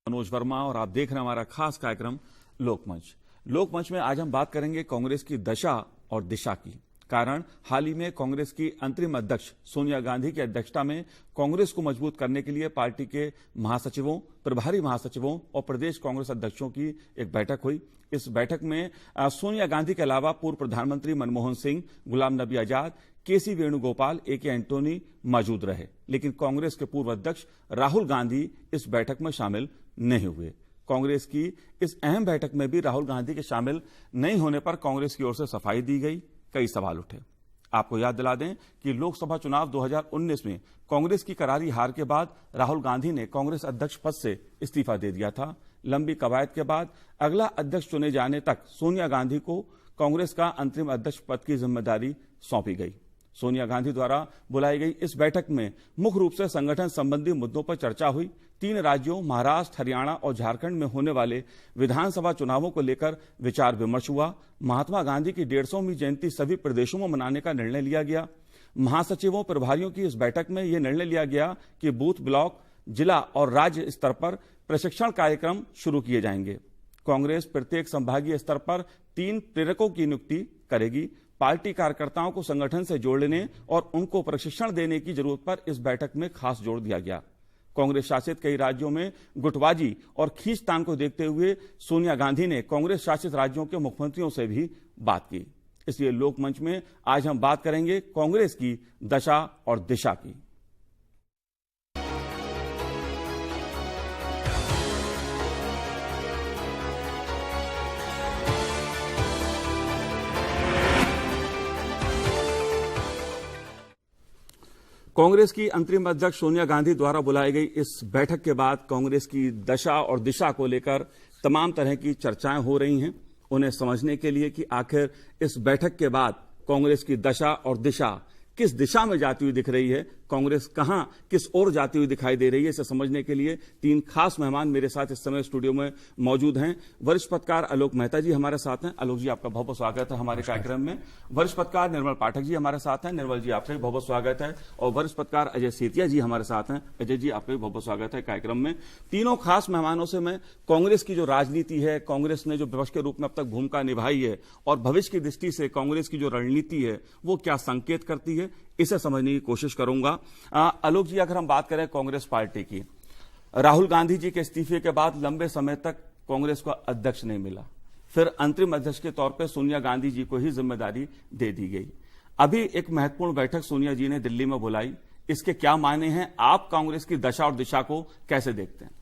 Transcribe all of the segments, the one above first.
मनोज वर्मा और आप देख रहे हैं हमारा खास कार्यक्रम लोकमंच। लोकमंच में आज हम बात करेंगे कांग्रेस की दशा और दिशा की। कारण हाल ही में कांग्रेस की अंतरिम अध्यक्ष सोनिया गांधी की अध्यक्षता में कांग्रेस को मजबूत करने के लिए पार्टी के महासचिवों, प्रभारी महासचिवों और प्रदेश कांग्रेस अध्यक्षों की एक बैठक हुई। इस बैठक में सोनिया गांधी के अलावा पूर्व प्रधानमंत्री मनमोहन सिंह, गुलाम नबी आजाद, केसी वेणुगोपाल, ए.के. एंटोनी मौजूद रहे, लेकिन कांग्रेस के पूर्व अध्यक्ष राहुल गांधी इस बैठक में शामिल नहीं हुए। कांग्रेस की इस अहम बैठक में भी राहुल गांधी के शामिल नहीं होने पर कांग्रेस की ओर से सफाई दी गई, कई सवाल उठे। आपको याद दिला दें कि लोकसभा चुनाव 2019 में कांग्रेस की करारी हार के बाद राहुल गांधी ने कांग्रेस अध्यक्ष पद से इस्तीफा दे दिया था। लंबी कवायद के बाद अगला अध्यक्ष चुने जाने तक सोनिया गांधी को कांग्रेस का अंतरिम अध्यक्ष पद की जिम्मेदारी सौंपी गई। सोनिया गांधी द्वारा बुलाई गई इस बैठक में मुख्य रूप से संगठन संबंधी मुद्दों पर चर्चा हुई। 3 राज्यों महाराष्ट्र, हरियाणा और झारखंड में होने वाले विधानसभा चुनावों को लेकर विचार विमर्श हुआ। महात्मा गांधी की 150वीं जयंती सभी प्रदेशों में मनाने का निर्णय लिया गया। महासचिवों, प्रभारियों की इस बैठक में यह निर्णय लिया गया कि बूथ, ब्लॉक, जिला और राज्य स्तर पर प्रशिक्षण कार्यक्रम शुरू किए जाएंगे। कांग्रेस प्रत्येक संभागीय स्तर पर 3 प्रेरकों की नियुक्ति करेगी। पार्टी कार्यकर्ताओं को संगठन से जोड़ने और उनको प्रशिक्षण देने की जरूरत पर इस बैठक में खास जोर दिया गया। कांग्रेस शासित कई राज्यों में गुटबाजी और खींचतान को देखते हुए सोनिया गांधी ने कांग्रेस शासित राज्यों के मुख्यमंत्रियों से भी बात की। इसलिए लोकमंच में आज हम बात करेंगे कांग्रेस की दशा और दिशा की। कांग्रेस की अंतरिम अध्यक्ष सोनिया गांधी द्वारा बुलाई गई इस बैठक के बाद कांग्रेस की दशा और दिशा को लेकर तमाम तरह की चर्चाएं हो रही हैं। उन्हें समझने के लिए कि आखिर इस बैठक के बाद कांग्रेस की दशा और दिशा किस दिशा में जाती हुई दिख रही है, कांग्रेस कहां किस ओर जाती हुई दिखाई दे रही है, इसे समझने के लिए 3 खास मेहमान मेरे साथ इस समय स्टूडियो में मौजूद हैं। वरिष्ठ पत्रकार आलोक मेहता जी हमारे साथ हैं। आलोक जी, आपका बहुत बहुत स्वागत है हमारे कार्यक्रम में। वरिष्ठ पत्रकार निर्मल पाठक जी हमारे साथ हैं। निर्मल जी, आपका भी बहुत बहुत स्वागत है। और वरिष्ठ पत्रकार अजय सेतिया जी हमारे साथ हैं। अजय जी, आपका भी बहुत बहुत स्वागत है कार्यक्रम में। तीनों खास मेहमानों से मैं कांग्रेस की जो राजनीति है, कांग्रेस ने जो विपक्ष के रूप में अब तक भूमिका निभाई है और भविष्य की दृष्टि से कांग्रेस की जो रणनीति है वो क्या संकेत करती है, इसे समझने की कोशिश करूंगा। आलोक जी, अगर हम बात करें कांग्रेस पार्टी की, राहुल गांधी जी के इस्तीफे के बाद लंबे समय तक कांग्रेस को अध्यक्ष नहीं मिला, फिर अंतरिम अध्यक्ष के तौर पर सोनिया गांधी जी को ही जिम्मेदारी दे दी गई। अभी एक महत्वपूर्ण बैठक सोनिया जी ने दिल्ली में बुलाई, इसके क्या मायने हैं? आप कांग्रेस की दशा और दिशा को कैसे देखते हैं?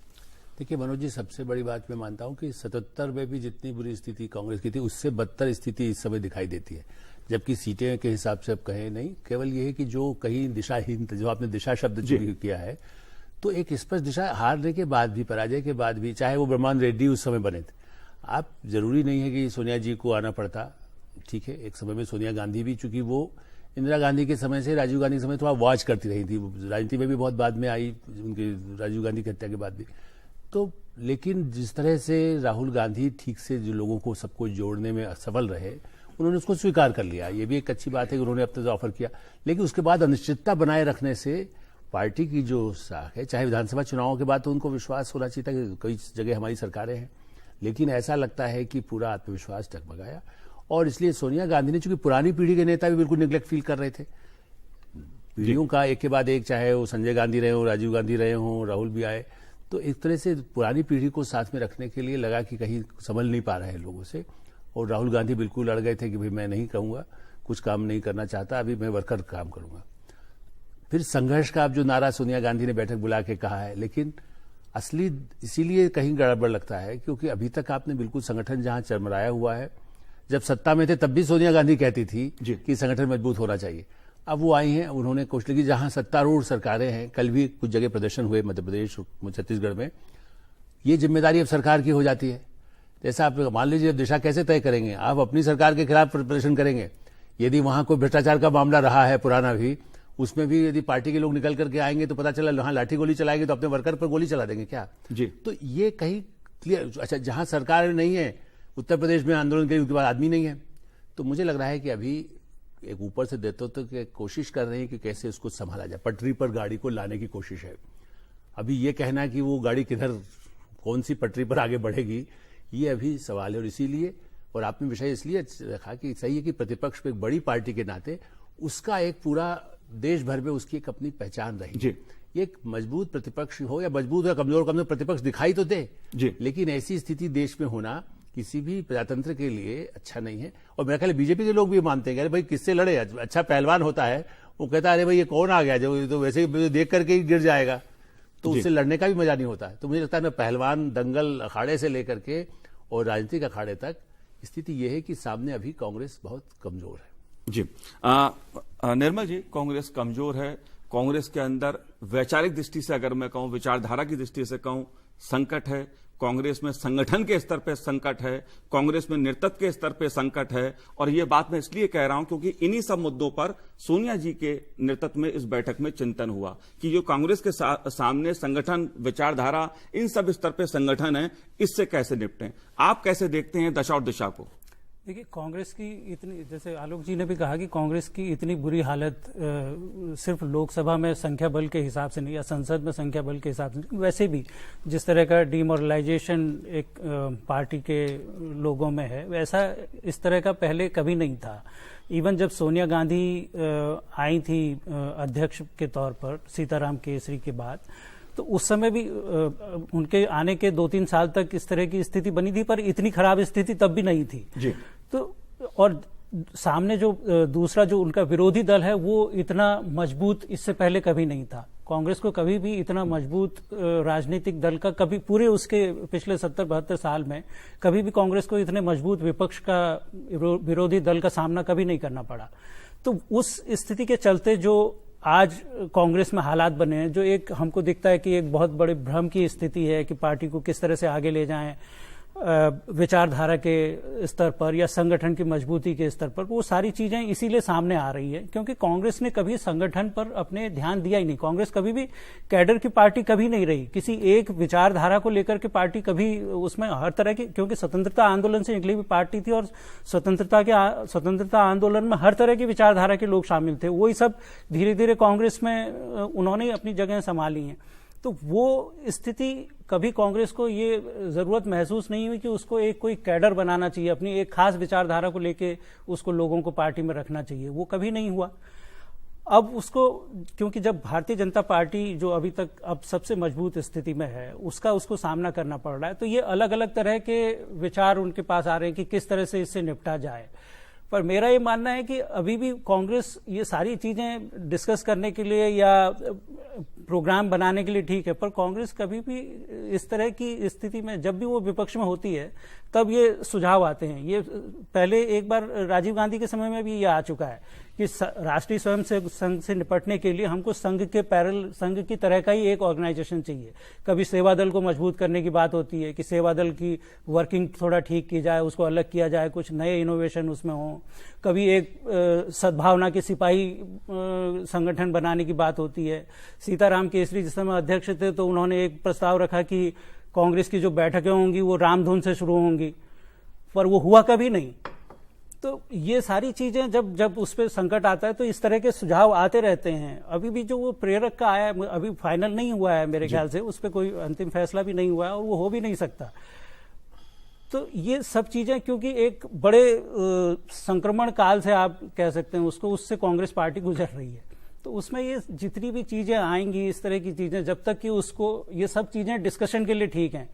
देखिए मनोज जी, सबसे बड़ी बात मैं मानता हूं कि 77 में भी जितनी बुरी स्थिति कांग्रेस की थी उससे बदतर स्थिति इस समय दिखाई देती है। जबकि सीटें के हिसाब से अब कहें नहीं, केवल ये है कि जो कहीं दिशाहीन, जो आपने दिशा शब्द किया है, तो एक स्पष्ट दिशा हारने के बाद भी, पराजय के बाद भी, चाहे वो ब्रह्मानंद रेड्डी उस समय बने थे, आप जरूरी नहीं है कि सोनिया जी को आना पड़ता। ठीक है, एक समय में सोनिया गांधी भी, चूंकि वो इंदिरा गांधी के समय से राजीव गांधी के समय थोड़ा वॉच करती रही थी, राजनीति में भी बहुत बाद में आई, उनके राजीव गांधी की हत्या के बाद भी। तो लेकिन जिस तरह से राहुल गांधी ठीक से जो लोगों को सबको जोड़ने में सफल रहे, उन्होंने उसको स्वीकार कर लिया। ये भी एक अच्छी बात है कि उन्होंने अपने ऑफर किया, लेकिन उसके बाद अनिश्चितता बनाए रखने से पार्टी की जो साख है, चाहे विधानसभा चुनावों के बाद तो उनको विश्वास होना चाहिए था कि कई जगह हमारी सरकारें हैं, लेकिन ऐसा लगता है कि पूरा आत्मविश्वास डगमगाया। और इसलिए सोनिया गांधी ने, चूंकि पुरानी पीढ़ी के नेता भी बिल्कुल निग्लेक्ट फील कर रहे थे, पीढ़ियों का एक के बाद एक, चाहे वो संजय गांधी रहे हो, राजीव गांधी रहे हों, राहुल भी आए, तो एक तरह से पुरानी पीढ़ी को साथ में रखने के लिए लगा कि कहीं संभल नहीं पा रहे हैं लोगों से। और राहुल गांधी बिल्कुल अड़ गए थे कि भाई मैं नहीं कहूंगा, कुछ काम नहीं करना चाहता, अभी मैं वर्कर काम करूंगा। फिर संघर्ष का अब जो नारा सोनिया गांधी ने बैठक बुला के कहा है, लेकिन असली इसीलिए कहीं गड़बड़ लगता है क्योंकि अभी तक आपने बिल्कुल संगठन जहां चरमराया हुआ है, जब सत्ता में थे तब भी सोनिया गांधी कहती थी कि संगठन मजबूत होना चाहिए। अब वो आई हैं, उन्होंने कोशिश की, जहां सत्तारूढ़ सरकारें हैं, कल भी कुछ जगह प्रदर्शन हुए मध्य प्रदेश, छत्तीसगढ़ में, ये जिम्मेदारी अब सरकार की हो जाती है। जैसा आप मान लीजिए, दिशा कैसे तय करेंगे? आप अपनी सरकार के खिलाफ प्रदर्शन करेंगे, यदि वहां कोई भ्रष्टाचार का मामला रहा है पुराना भी, उसमें भी यदि पार्टी के लोग निकल करके आएंगे तो पता चला वहां लाठी गोली चलाएंगे तो अपने वर्कर पर गोली चला देंगे क्या जी? तो ये कहीं क्लियर। अच्छा, जहां सरकार नहीं है, उत्तर प्रदेश में आंदोलन के बाद आदमी नहीं है, तो मुझे लग रहा है कि अभी एक ऊपर से नेतृत्व की कोशिश कर रहे हैं कि कैसे उसको संभाला जाए, पटरी पर गाड़ी को लाने की कोशिश है। अभी ये कहना कि वो गाड़ी किधर कौन सी पटरी पर आगे बढ़ेगी, ये अभी सवाल है। और इसीलिए, और आपने विषय इसलिए रखा कि सही है कि प्रतिपक्ष को एक बड़ी पार्टी के नाते उसका एक पूरा देश भर में उसकी एक अपनी पहचान रही। ये एक मजबूत प्रतिपक्ष हो या मजबूत या कमजोर प्रतिपक्ष दिखाई तो दे, लेकिन ऐसी स्थिति देश में होना किसी भी प्रजातंत्र के लिए अच्छा नहीं है। और मेरा ख्याल बीजेपी के लोग भी मानते हैं, अरे भाई किससे लड़े, अच्छा पहलवान होता है, वो कहता है अरे भाई ये कौन आ गया जो तो वैसे ही देख करके ही गिर जाएगा, तो उससे लड़ने का भी मजा नहीं होता है। तो मुझे लगता है ना, पहलवान दंगल अखाड़े से लेकर के और राजनीतिक अखाड़े तक स्थिति यह है कि सामने अभी कांग्रेस बहुत कमजोर है। जी निर्मल जी, कांग्रेस कमजोर है, कांग्रेस के अंदर वैचारिक दृष्टि से अगर मैं कहूं, विचारधारा की दृष्टि से कहूं, संकट है, कांग्रेस में संगठन के स्तर पे संकट है, कांग्रेस में नेतृत्व के स्तर पे संकट है। और ये बात मैं इसलिए कह रहा हूं क्योंकि इन्हीं सब मुद्दों पर सोनिया जी के नेतृत्व में इस बैठक में चिंतन हुआ कि जो कांग्रेस के सामने संगठन, विचारधारा, इन सब स्तर पे संगठन है, इससे कैसे निपटें। आप कैसे देखते हैं दशा और दिशा को? देखिए, कांग्रेस की इतनी, जैसे आलोक जी ने भी कहा कि कांग्रेस की इतनी बुरी हालत सिर्फ लोकसभा में संख्या बल के हिसाब से नहीं या संसद में संख्या बल के हिसाब से नहीं, वैसे भी जिस तरह का डिमोरलाइजेशन एक पार्टी के लोगों में है, वैसा इस तरह का पहले कभी नहीं था। इवन जब सोनिया गांधी आई थी अध्यक्ष के तौर पर सीताराम केसरी के बाद, तो उस समय भी उनके आने के 2-3 साल तक इस तरह की स्थिति बनी थी, पर इतनी खराब स्थिति तब भी नहीं थी जी। तो और सामने जो दूसरा जो उनका विरोधी दल है वो इतना मजबूत इससे पहले कभी नहीं था। कांग्रेस को कभी भी इतना मजबूत राजनीतिक दल का कभी पूरे उसके पिछले 70-72 साल में कभी भी कांग्रेस को इतने मजबूत विपक्ष का, विरोधी दल का सामना कभी नहीं करना पड़ा। तो उस स्थिति के चलते जो आज कांग्रेस में हालात बने हैं, जो एक हमको दिखता है कि एक बहुत बड़े भ्रम की स्थिति है कि पार्टी को किस तरह से आगे ले जाएं विचारधारा के स्तर पर या संगठन की मजबूती के स्तर पर, वो सारी चीजें इसीलिए सामने आ रही है क्योंकि कांग्रेस ने कभी संगठन पर अपने ध्यान दिया ही नहीं। कांग्रेस कभी भी कैडर की पार्टी कभी नहीं रही, किसी एक विचारधारा को लेकर के पार्टी कभी उसमें हर तरह की, क्योंकि स्वतंत्रता आंदोलन से निकली हुई पार्टी थी और स्वतंत्रता आंदोलन में हर तरह की विचारधारा के लोग शामिल थे। वही सब धीरे धीरे कांग्रेस में उन्होंने अपनी जगह संभाली हैं। तो वो स्थिति कभी कांग्रेस को ये जरूरत महसूस नहीं हुई कि उसको एक कोई कैडर बनाना चाहिए, अपनी एक खास विचारधारा को लेके उसको लोगों को पार्टी में रखना चाहिए, वो कभी नहीं हुआ। अब उसको, क्योंकि जब भारतीय जनता पार्टी जो अभी तक अब सबसे मजबूत स्थिति में है उसको सामना करना पड़ रहा है, तो ये अलग अलग तरह के विचार उनके पास आ रहे हैं कि किस तरह से इससे निपटा जाए। पर मेरा ये मानना है कि अभी भी कांग्रेस ये सारी चीजें डिस्कस करने के लिए या प्रोग्राम बनाने के लिए ठीक है, पर कांग्रेस कभी भी इस तरह की स्थिति में जब भी वो विपक्ष में होती है तब ये सुझाव आते हैं। ये पहले एक बार राजीव गांधी के समय में भी ये आ चुका है कि राष्ट्रीय स्वयंसेवक संघ से निपटने के लिए हमको संघ के पैरेलल, संघ की तरह का ही एक ऑर्गेनाइजेशन चाहिए। कभी सेवा दल को मजबूत करने की बात होती है कि सेवा दल की वर्किंग थोड़ा ठीक की जाए, उसको अलग किया जाए, कुछ नए इनोवेशन उसमें हो। कभी एक सद्भावना के सिपाही संगठन बनाने की बात होती है। सीताराम केसरी जिस समय अध्यक्ष थे तो उन्होंने एक प्रस्ताव रखा कि कांग्रेस की जो बैठकें होंगी वो रामधुन से शुरू होंगी, पर वो हुआ कभी नहीं। तो ये सारी चीजें जब उस पर संकट आता है तो इस तरह के सुझाव आते रहते हैं। अभी भी जो वो प्रेरक का आया है, अभी फाइनल नहीं हुआ है मेरे ख्याल से, उस पर कोई अंतिम फैसला भी नहीं हुआ है और वो हो भी नहीं सकता। तो ये सब चीजें क्योंकि एक बड़े संक्रमण काल से आप कह सकते हैं उसको, उससे कांग्रेस पार्टी गुजर रही है, तो उसमें ये जितनी भी चीजें आएंगी इस तरह की चीजें, जब तक कि उसको ये सब चीजें डिस्कशन के लिए ठीक हैं।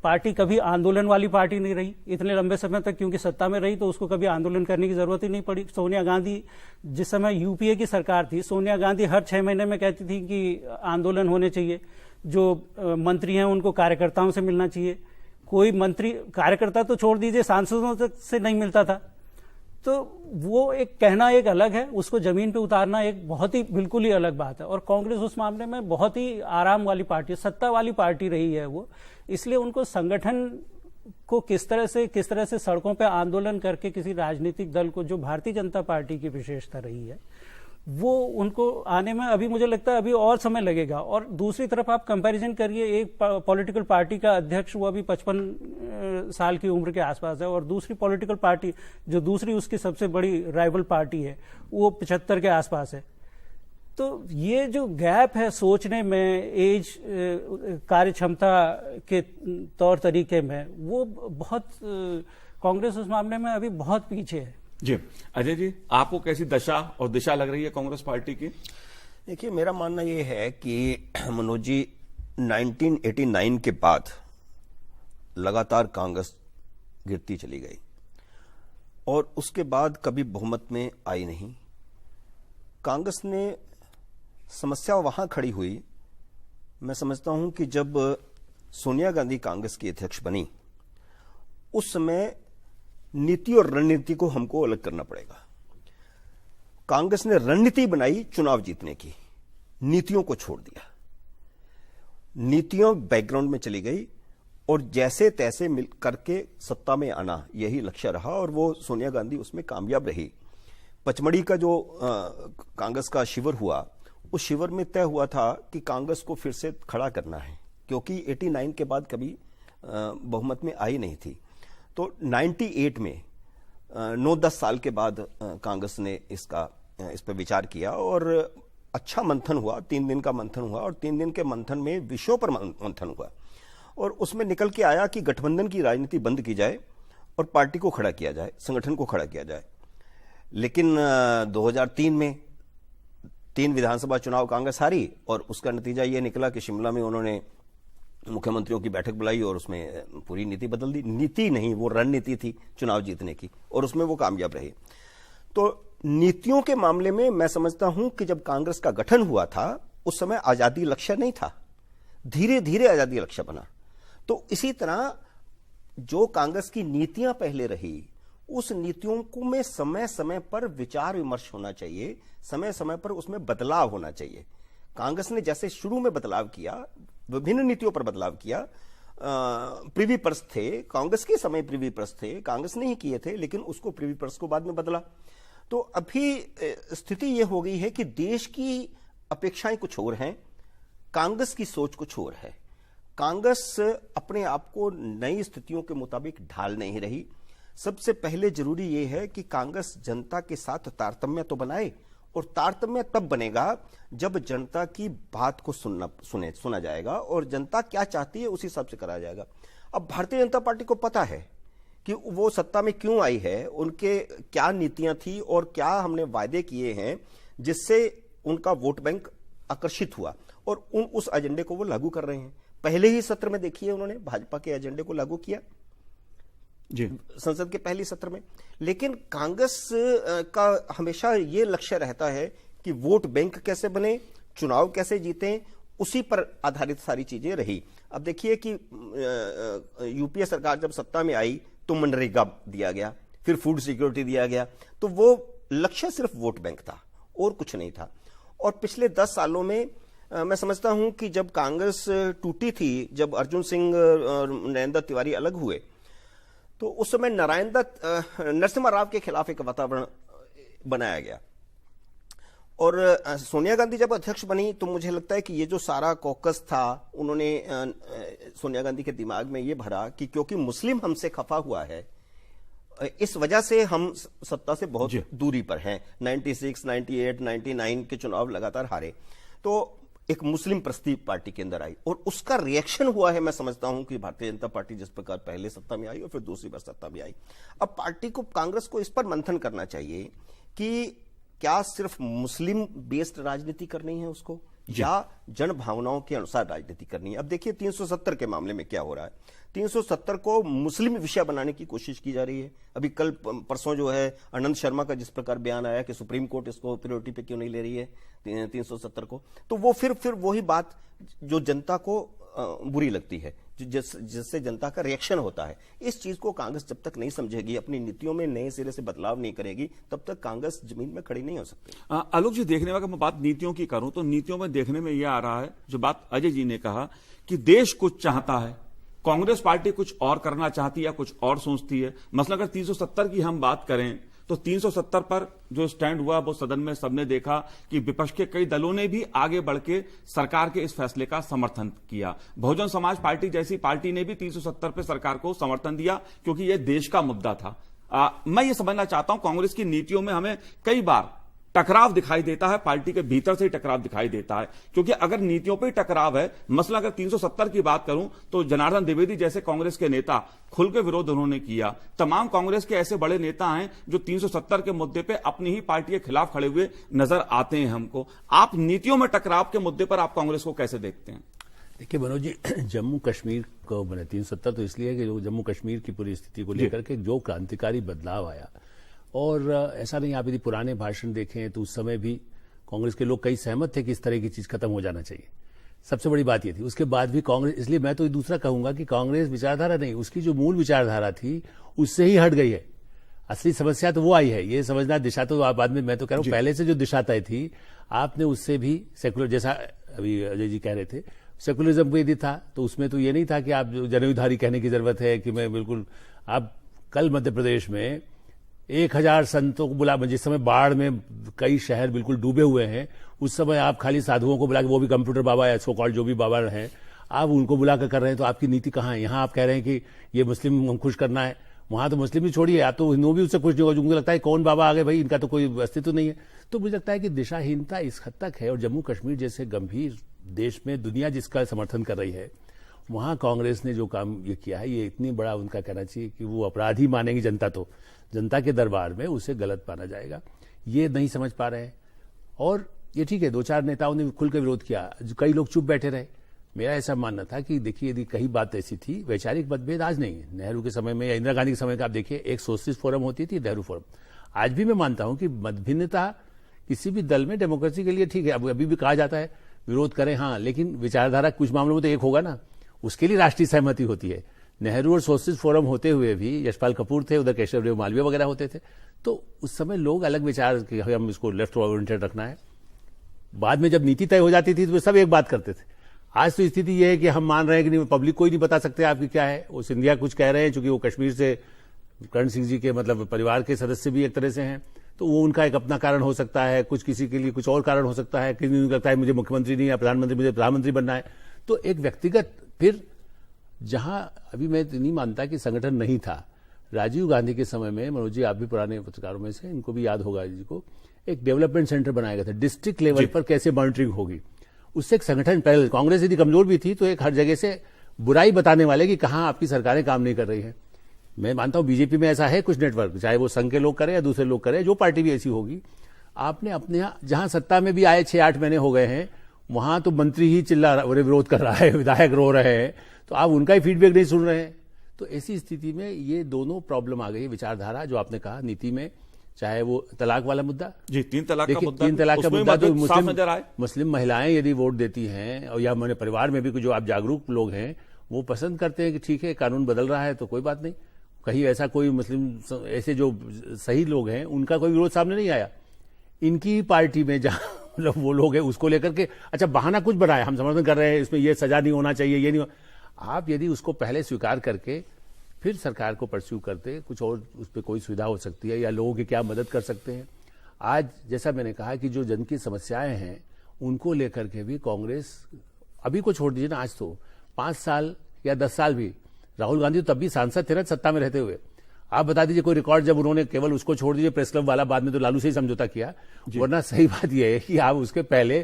पार्टी कभी आंदोलन वाली पार्टी नहीं रही इतने लंबे समय तक, क्योंकि सत्ता में रही तो उसको कभी आंदोलन करने की जरूरत ही नहीं पड़ी। सोनिया गांधी जिस समय यूपीए की सरकार थी, सोनिया गांधी हर 6 महीने में कहती थी कि आंदोलन होने चाहिए, जो मंत्री हैं उनको कार्यकर्ताओं से मिलना चाहिए। कोई मंत्री, कार्यकर्ता तो छोड़ दीजिए, सांसदों से नहीं मिलता था। तो वो एक कहना एक अलग है, उसको जमीन पे उतारना एक बहुत ही बिल्कुल ही अलग बात है। और कांग्रेस उस मामले में बहुत ही आराम वाली पार्टी, सत्ता वाली पार्टी रही है वो, इसलिए उनको संगठन को किस तरह से सड़कों पे आंदोलन करके किसी राजनीतिक दल को, जो भारतीय जनता पार्टी की विशेषता रही है, वो उनको आने में अभी मुझे लगता है अभी और समय लगेगा। और दूसरी तरफ आप कंपैरिजन करिए, एक पॉलिटिकल पार्टी का अध्यक्ष वो अभी 55 साल की उम्र के आसपास है और दूसरी पॉलिटिकल पार्टी जो दूसरी उसकी सबसे बड़ी राइवल पार्टी है वो 75 के आसपास है। तो ये जो गैप है सोचने में, एज कार्य क्षमता के तौर तरीके में, वो बहुत कांग्रेस उस मामले में अभी बहुत पीछे है। जी अजय जी, आपको कैसी दशा और दिशा लग रही है कांग्रेस पार्टी की? देखिए, मेरा मानना यह है कि मनोज जी 1989 के बाद लगातार कांग्रेस गिरती चली गई और उसके बाद कभी बहुमत में आई नहीं। कांग्रेस ने समस्या वहां खड़ी हुई, मैं समझता हूं कि जब सोनिया गांधी कांग्रेस की अध्यक्ष बनी, उस समय नीति और रणनीति को हमको अलग करना पड़ेगा। कांग्रेस ने रणनीति बनाई चुनाव जीतने की, नीतियों को छोड़ दिया। नीतियों बैकग्राउंड में चली गई और जैसे तैसे मिल करके सत्ता में आना, यही लक्ष्य रहा और वो सोनिया गांधी उसमें कामयाब रही। पचमढ़ी का जो कांग्रेस का शिविर हुआ, उस शिविर में तय हुआ था कि कांग्रेस को फिर से खड़ा करना है, क्योंकि 89 के बाद कभी बहुमत में आई नहीं थी। तो 98 में 9-10 साल के बाद कांग्रेस ने इस पर विचार किया और अच्छा मंथन हुआ। 3 दिन का मंथन हुआ और 3 दिन के मंथन में विषयों पर मंथन हुआ और उसमें निकल के आया कि गठबंधन की राजनीति बंद की जाए और पार्टी को खड़ा किया जाए, संगठन को खड़ा किया जाए। लेकिन 2003 में 3 विधानसभा चुनाव कांग्रेस हारी और उसका नतीजा यह निकला कि शिमला में उन्होंने मुख्यमंत्रियों की बैठक बुलाई और उसमें पूरी नीति बदल दी। नीति नहीं, वो रणनीति थी चुनाव जीतने की और उसमें वो कामयाब रहे। तो नीतियों के मामले में मैं समझता हूं कि जब कांग्रेस का गठन हुआ था, उस समय आजादी लक्ष्य नहीं था, धीरे धीरे आजादी लक्ष्य बना। तो इसी तरह जो कांग्रेस की नीतियां पहले रही, उस नीतियों को में समय समय पर विचार विमर्श होना चाहिए, समय समय पर उसमें बदलाव होना चाहिए। कांग्रेस ने जैसे शुरू में बदलाव किया, विभिन्न नीतियों पर बदलाव किया, प्रीवी पर्स थे, कांग्रेस के समय प्रीवी पर्स थे, कांग्रेस ने ही किए थे, लेकिन उसको प्रीवी पर्स को बाद में बदला। तो अभी स्थिति यह हो गई है कि देश की अपेक्षाएं कुछ और हैं, कांग्रेस की सोच कुछ और है। कांग्रेस अपने आप को नई स्थितियों के मुताबिक ढाल नहीं रही। सबसे पहले जरूरी यह है कि कांग्रेस जनता के साथ तारतम्य तो बनाए, और तारतम्य तब बनेगा जब जनता की बात को सुना जाएगा और जनता क्या चाहती है उसी हिसाब से करा जाएगा। अब भारतीय जनता पार्टी को पता है कि वो सत्ता में क्यों आई है, उनके क्या नीतियां थी और क्या हमने वायदे किए हैं जिससे उनका वोट बैंक आकर्षित हुआ, और उस एजेंडे को वो लागू कर रहे हैं। पहले ही सत्र में देखिए उन्होंने भाजपा के एजेंडे को लागू किया जी, संसद के पहले सत्र में। लेकिन कांग्रेस का हमेशा ये लक्ष्य रहता है कि वोट बैंक कैसे बने, चुनाव कैसे जीतें, उसी पर आधारित सारी चीजें रही। अब देखिए कि यूपीए सरकार जब सत्ता में आई तो मनरेगा दिया गया, फिर फूड सिक्योरिटी दिया गया, तो वो लक्ष्य सिर्फ वोट बैंक था और कुछ नहीं था। और पिछले 10 सालों में मैं समझता हूं कि जब कांग्रेस टूटी थी, जब अर्जुन सिंह और नरेंद्र तिवारी अलग हुए, तो उस समय नरसिम्हा राव के खिलाफ एक वातावरण बनाया गया। और सोनिया गांधी जब अध्यक्ष बनी तो मुझे लगता है कि ये जो सारा कॉकस था, उन्होंने सोनिया गांधी के दिमाग में ये भरा कि क्योंकि मुस्लिम हमसे खफा हुआ है, इस वजह से हम सत्ता से बहुत दूरी पर हैं। 96, 98, 99 के चुनाव लगातार हारे, तो एक मुस्लिम प्रस्ती पार्टी के अंदर आई और उसका रिएक्शन हुआ है। मैं समझता हूं कि भारतीय जनता पार्टी जिस प्रकार पहले सत्ता में आई और फिर दूसरी बार सत्ता में आई, अब पार्टी को, कांग्रेस को इस पर मंथन करना चाहिए कि क्या सिर्फ मुस्लिम बेस्ड राजनीति करनी है उसको, या जन भावनाओं के अनुसार राजनीति करनी है। अब देखिए 370 के मामले में क्या हो रहा है। 370 को मुस्लिम विषय बनाने की कोशिश की जा रही है। अभी कल परसों जो है आनंद शर्मा का जिस प्रकार बयान आया कि सुप्रीम कोर्ट इसको प्रायोरिटी पे क्यों नहीं ले रही है 370 को, तो वो फिर वही बात जो जनता को बुरी लगती है, जिससे जनता का रिएक्शन होता है। इस चीज को कांग्रेस जब तक नहीं समझेगी, अपनी नीतियों में नए सिरे से बदलाव नहीं करेगी, तब तक कांग्रेस जमीन में खड़ी नहीं हो सकती। आलोक जी, देखने वाला मैं बात नीतियों की करूं तो नीतियों में देखने में यह आ रहा है, जो बात अजय जी ने कहा कि देश कुछ चाहता है, कांग्रेस पार्टी कुछ और करना चाहती है या कुछ और सोचती है। मसलन अगर 370 की हम बात करें तो 370 पर जो स्टैंड हुआ वो सदन में सबने देखा कि विपक्ष के कई दलों ने भी आगे बढ़ के सरकार के इस फैसले का समर्थन किया। बहुजन समाज पार्टी जैसी पार्टी ने भी 370 पे सरकार को समर्थन दिया क्योंकि यह देश का मुद्दा था। मैं ये समझना चाहता हूं, कांग्रेस की नीतियों में हमें कई बार टकराव दिखाई देता है, पार्टी के भीतर से ही टकराव दिखाई देता है। क्योंकि अगर नीतियों पर ही टकराव है, मसला अगर 370 की बात करूं तो जनार्दन द्विवेदी जैसे कांग्रेस के नेता खुल के विरोध उन्होंने किया। तमाम कांग्रेस के ऐसे बड़े नेता हैं जो 370 के मुद्दे पे अपनी ही पार्टी के खिलाफ खड़े हुए नजर आते हैं हमको। आप नीतियों में टकराव के मुद्दे पर आप कांग्रेस को कैसे देखते हैं? देखिए मनोज जी, जम्मू कश्मीर को मैंने 370 तो इसलिए है कि जो जम्मू कश्मीर की पूरी स्थिति को लेकर के जो क्रांतिकारी बदलाव आया, और ऐसा नहीं, आप यदि पुराने भाषण देखें तो उस समय भी कांग्रेस के लोग कई सहमत थे कि इस तरह की चीज खत्म हो जाना चाहिए। सबसे बड़ी बात यह थी। उसके बाद भी कांग्रेस, इसलिए मैं तो दूसरा कहूंगा कि कांग्रेस विचारधारा नहीं, उसकी जो मूल विचारधारा थी उससे ही हट गई है। असली समस्या तो वो आई है, ये समझना। दिशा तो आप बाद में, मैं तो कह रहा हूं पहले से जो दिशा तय थी आपने उससे भी सेकुलर, जैसा अभी अजय जी कह रहे थे, सेकुलरिज्म को यदि था तो उसमें तो ये नहीं था कि आप जनविधारी कहने की जरूरत है कि मैं बिल्कुल। आप कल मध्य प्रदेश में 1000 संतों को बुला, जिस समय बाढ़ में कई शहर बिल्कुल डूबे हुए हैं, उस समय आप खाली साधुओं को बुला के, वो भी कंप्यूटर बाबा या सो कॉल्ड जो भी बाबा हैं, आप उनको बुलाकर कर रहे हैं, तो आपकी नीति कहां है? यहां आप कह रहे हैं कि ये मुस्लिम हम खुश करना है, वहां तो मुस्लिम ही छोड़िए, आप तो हिंदू भी उससे खुश नहीं होगा। मुझे लगता है कौन बाबा आ गए भाई, इनका तो कोई अस्तित्व नहीं है। तो मुझे लगता है कि दिशाहीनता इस हद तक है। और जम्मू कश्मीर जैसे गंभीर देश में दुनिया जिसका समर्थन कर रही है, वहां कांग्रेस ने जो काम ये किया है, ये इतनी बड़ा उनका कहना चाहिए कि वो अपराधी मानेगी जनता, तो जनता के दरबार में उसे गलत माना जाएगा, ये नहीं समझ पा रहे हैं। और ये ठीक है, 2-4 नेताओं ने खुल के विरोध किया, कई लोग चुप बैठे रहे। मेरा ऐसा मानना था कि देखिए, यदि कई बात ऐसी थी, वैचारिक मतभेद आज नहीं है। नेहरू के समय में या इंदिरा गांधी के समय का आप देखिए, एक सोशलिस्ट फोरम होती थी, नेहरू फोरम। आज भी मैं मानता हूं कि मतभिन्नता किसी भी दल में डेमोक्रेसी के लिए ठीक है। अब अभी भी कहा जाता है विरोध करें, हाँ, लेकिन विचारधारा कुछ मामलों में तो एक होगा ना, उसके लिए राष्ट्रीय सहमति होती है। नेहरू और सोशलिस्ट फोरम होते हुए भी यशपाल कपूर थे, उधर केशव देव मालवीय वगैरह होते थे, तो उस समय लोग अलग विचार कि हम इसको लेफ्ट ओरिएंटेड रखना है। बाद में जब नीति तय हो जाती थी तो सब एक बात करते थे। आज तो स्थिति यह है कि हम मान रहे हैं कि नहीं, पब्लिक को ही नहीं बता सकते आपकी क्या है। वो सिंधिया कुछ कह रहे हैं, चूंकि वो कश्मीर से करण सिंह जी के मतलब परिवार के सदस्य भी एक तरह से हैं, तो वो उनका एक अपना कारण हो सकता है, कुछ किसी के लिए कुछ और कारण हो सकता है, किसी को लगता है मुझे मुख्यमंत्री नहीं या प्रधानमंत्री, मुझे प्रधानमंत्री बनना है। तो एक व्यक्तिगत, फिर जहां अभी मैं नहीं मानता कि संगठन नहीं था। राजीव गांधी के समय में, मनोज जी आप भी पुराने पत्रकारों में से, इनको भी याद होगा जी को, एक डेवलपमेंट सेंटर बनाया गया था, डिस्ट्रिक्ट लेवल पर कैसे मॉनिटरिंग होगी, उससे एक संगठन। पहले कांग्रेस यदि कमजोर भी थी तो एक हर जगह से बुराई बताने वाले कि कहां आपकी सरकारें काम नहीं कर रही है। मैं मानता हूं बीजेपी में ऐसा है कुछ नेटवर्क, चाहे वो संघ के लोग करें या दूसरे लोग करें, जो पार्टी भी ऐसी होगी। आपने अपने यहां जहां सत्ता में भी आए 6-8 महीने हो गए हैं, वहां तो मंत्री ही चिल्ला विरोध कर रहा है, विधायक रो रहे हैं, तो आप उनका ही फीडबैक नहीं सुन रहे हैं। तो ऐसी स्थिति में ये दोनों प्रॉब्लम आ गई। विचारधारा जो आपने कहा नीति में, चाहे वो तलाक वाला मुद्दा जी, 3 तलाक का मुद्दा, 3 तलाक का मुद्दा तो मुस्लिम मुस्लिम महिलाएं यदि वोट देती हैं, और या मेरे परिवार में भी जो आप जागरूक लोग हैं वो पसंद करते हैं कि ठीक है कानून बदल रहा है तो कोई बात नहीं, कहीं ऐसा कोई मुस्लिम ऐसे जो सही लोग हैं उनका कोई विरोध सामने नहीं आया। इनकी पार्टी में जहां मतलब वो लोग हैं उसको लेकर के अच्छा बहाना कुछ बनाया, हम समर्थन कर रहे हैं, इसमें ये सजा नहीं होना चाहिए, ये नहीं। आप यदि उसको पहले स्वीकार करके फिर सरकार को परस्यू करते, कुछ और उस पर कोई सुविधा हो सकती है या लोगों की क्या मदद कर सकते हैं। आज जैसा मैंने कहा कि जो जन की समस्याएं हैं उनको लेकर के भी कांग्रेस, अभी को छोड़ दीजिए ना, आज तो 5 साल या 10 साल भी, राहुल गांधी तो तब भी सांसद थे ना सत्ता में रहते हुए। आप बता दीजिए कोई रिकॉर्ड, जब उन्होंने केवल उसको छोड़ दीजिए प्रेस क्लब वाला, बाद में तो लालू से ही समझौता किया, वरना सही बात यह है कि आप उसके पहले